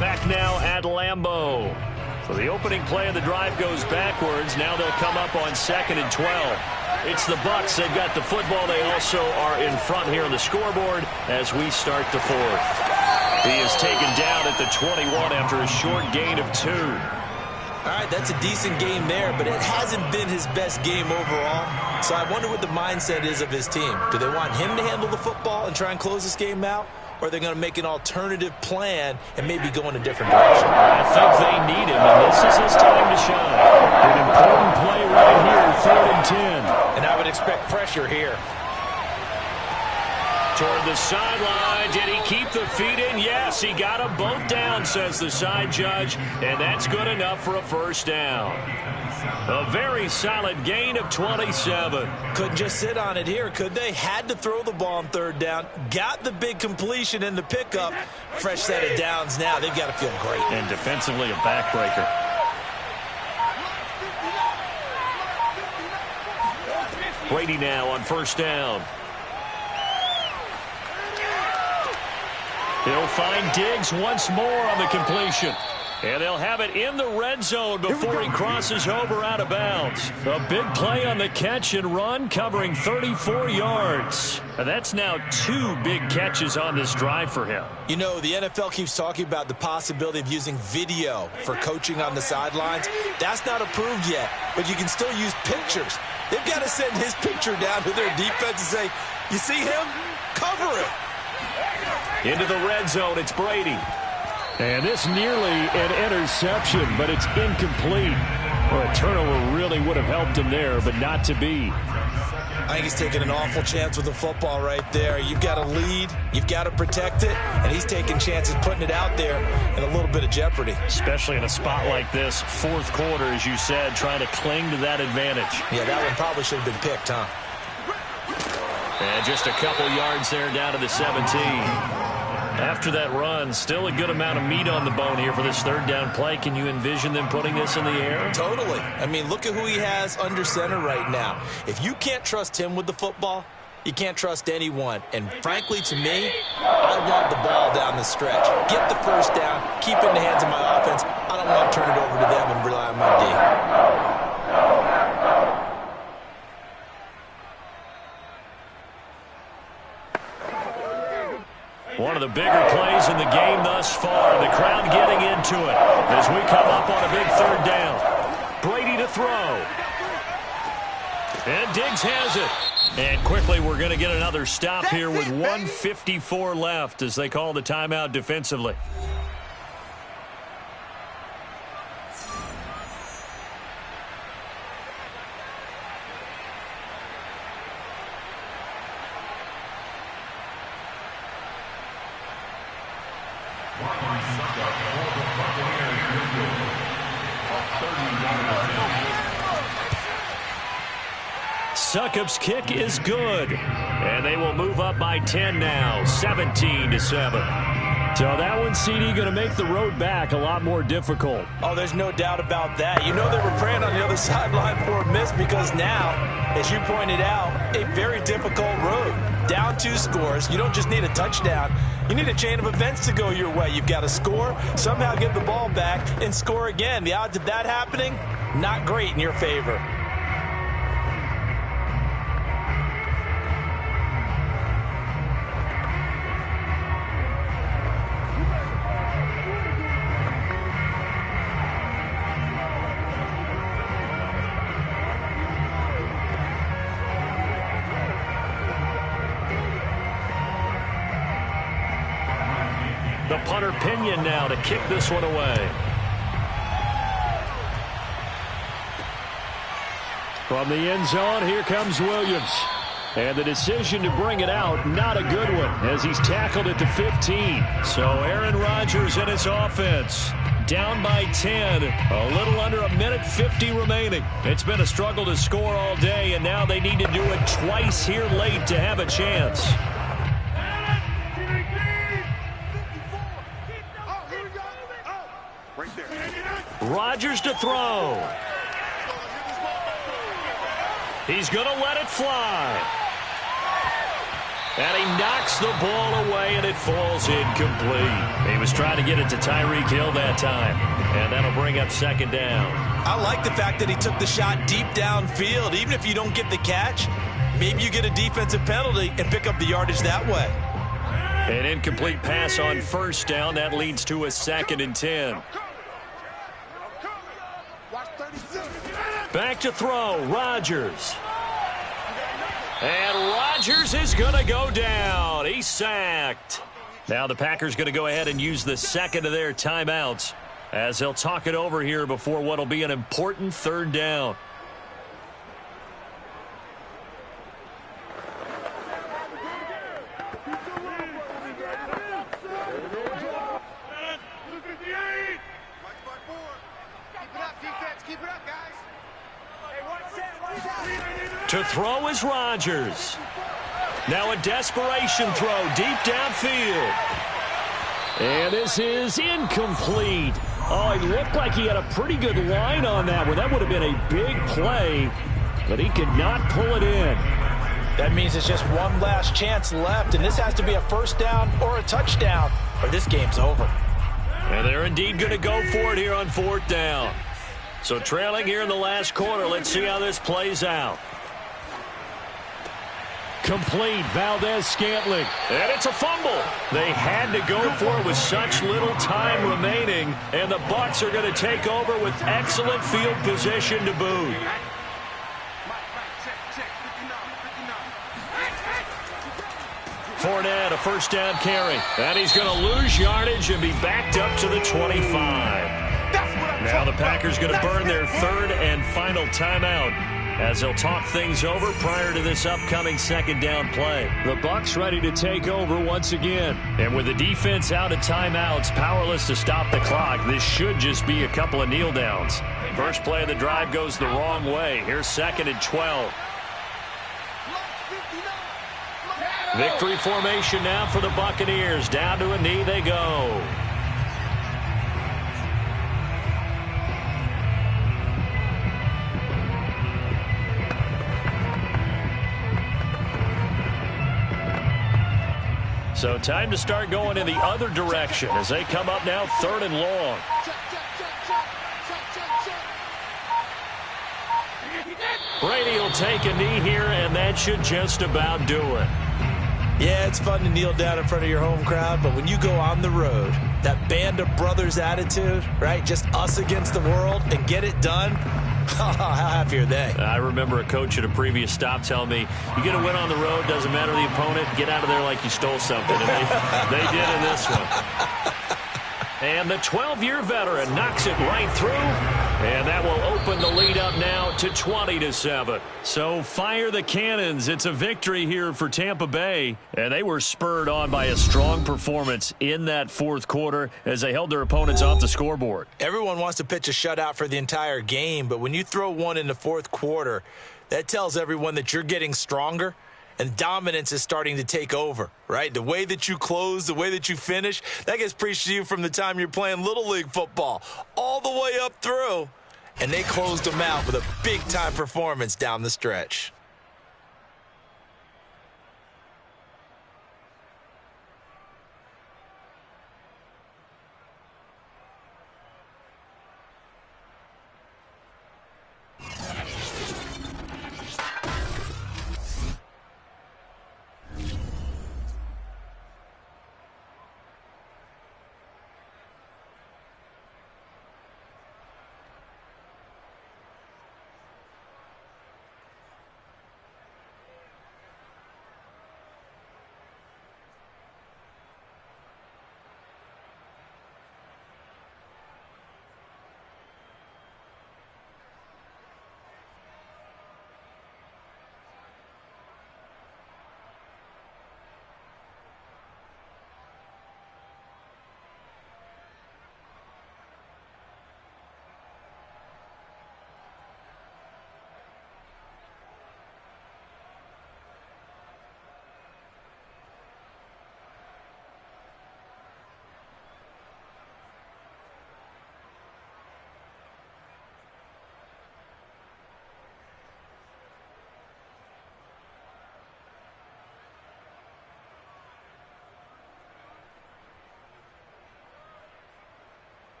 Back now at Lambeau. So the opening play of the drive goes backwards. Now they'll come up on 2nd and 12. It's the Bucs. They've got the football. They also are in front here on the scoreboard as we start the fourth. He is taken down at the 21 after a short gain of 2. All right, that's a decent game there, but it hasn't been his best game overall. So I wonder what the mindset is of his team. Do they want him to handle the football and try and close this game out? Or are they going to make an alternative plan and maybe go in a different direction? I think they need him, and this is his time to shine. An important play right here, 3rd and 10. And I would expect pressure here. Toward the sideline. Did he keep the feet in? Yes, he got them both down, says the side judge, and that's good enough for a first down. A very solid gain of 27. Couldn't just sit on it here, could they? Had to throw the ball on 3rd down. Got the big completion in the pickup. Fresh set of downs now. They've got to feel great. And defensively a backbreaker. Brady now on first down. He'll find Diggs once more on the completion. And they'll have it in the red zone before he crosses over out of bounds. A big play on the catch and run, covering 34 yards. And that's now 2 big catches on this drive for him. You know, the NFL keeps talking about the possibility of using video for coaching on the sidelines. That's not approved yet, but you can still use pictures. They've got to send his picture down to their defense and say, you see him? Cover him. Into the red zone, it's Brady. And this nearly an interception, but it's incomplete. Well, a turnover really would have helped him there, but not to be. I think he's taking an awful chance with the football right there. You've got to lead, you've got to protect it, and he's taking chances putting it out there in a little bit of jeopardy. Especially in a spot like this, 4th quarter, as you said, trying to cling to that advantage. Yeah, that one probably should have been picked, huh? And just a couple yards there down to the 17. After that run, still a good amount of meat on the bone here for this 3rd down play. Can you envision them putting this in the air? Totally. I mean, look at who he has under center right now. If you can't trust him with the football, you can't trust anyone. And frankly, to me, I want the ball down the stretch. Get the first down, keep it in the hands of my offense. I don't want to turn it over to them and rely on my D. One of the bigger plays in the game thus far. The crowd getting into it as we come up on a big third down. Brady to throw. And Diggs has it. And quickly we're going to get another stop here with 1:54 left as they call the timeout defensively. Succop's kick is good. And they will move up by 10 now, 17-7. So that one, CD, going to make the road back a lot more difficult. Oh, there's no doubt about that. You know they were praying on the other sideline for a miss because now, as you pointed out, a very difficult road. Down 2 scores. You don't just need a touchdown. You need a chain of events to go your way. You've got to score, somehow get the ball back, and score again. The odds of that happening, not great in your favor. The punter Pinion now to kick this one away. From the end zone, here comes Williams. And the decision to bring it out, not a good one, as he's tackled it to 15. So Aaron Rodgers and his offense down by 10. A little under 1:50 remaining. It's been a struggle to score all day, and now they need to do it twice here late to have a chance. Rodgers to throw. He's going to let it fly. And he knocks the ball away, and it falls incomplete. He was trying to get it to Tyreek Hill that time, and that'll bring up second down. I like the fact that he took the shot deep downfield. Even if you don't get the catch, maybe you get a defensive penalty and pick up the yardage that way. An incomplete pass on first down. That leads to a 2nd and 10. Back to throw, Rodgers. And Rodgers is going to go down. He's sacked. Now the Packers going to go ahead and use the second of their timeouts as they'll talk it over here before what will be an important third down. To throw is Rodgers. Now a desperation throw deep downfield. And this is incomplete. Oh, it looked like he had a pretty good line on that one. That would have been a big play, but he could not pull it in. That means it's just one last chance left, and this has to be a first down or a touchdown, or this game's over. And they're indeed going to go for it here on 4th down. So trailing here in the last quarter, let's see how this plays out. Complete, Valdez-Scantling. And it's a fumble. They had to go for it with such little time remaining, and the Bucs are going to take over with excellent field position to boot. Fournette, a first down carry. And he's going to lose yardage and be backed up to the 25. Now the Packers going to burn their 3rd and final timeout as they'll talk things over prior to this upcoming second down play. The Bucs ready to take over once again. And with the defense out of timeouts, powerless to stop the clock, this should just be a couple of kneel downs. First play of the drive goes the wrong way. Here's 2nd and 12. Victory formation now for the Buccaneers. Down to a knee they go. So time to start going in the other direction as they come up now 3rd and long. Brady will take a knee here, and that should just about do it. Yeah, it's fun to kneel down in front of your home crowd, but when you go on the road, that band of brothers attitude, right? Just us against the world and get it done. How happy are they? I remember a coach at a previous stop telling me, you get a win on the road, doesn't matter the opponent, get out of there like you stole something. And they did in this one. And the 12-year veteran knocks it right through. And that will open the lead up now to 20-7. So fire the cannons. It's a victory here for Tampa Bay. And they were spurred on by a strong performance in that fourth quarter as they held their opponents off the scoreboard. Everyone wants to pitch a shutout for the entire game, but when you throw one in the fourth quarter, that tells everyone that you're getting stronger. And dominance is starting to take over, right? The way that you close, the way that you finish, that gets preached to you from the time you're playing Little League football all the way up through. And they closed them out with a big-time performance down the stretch.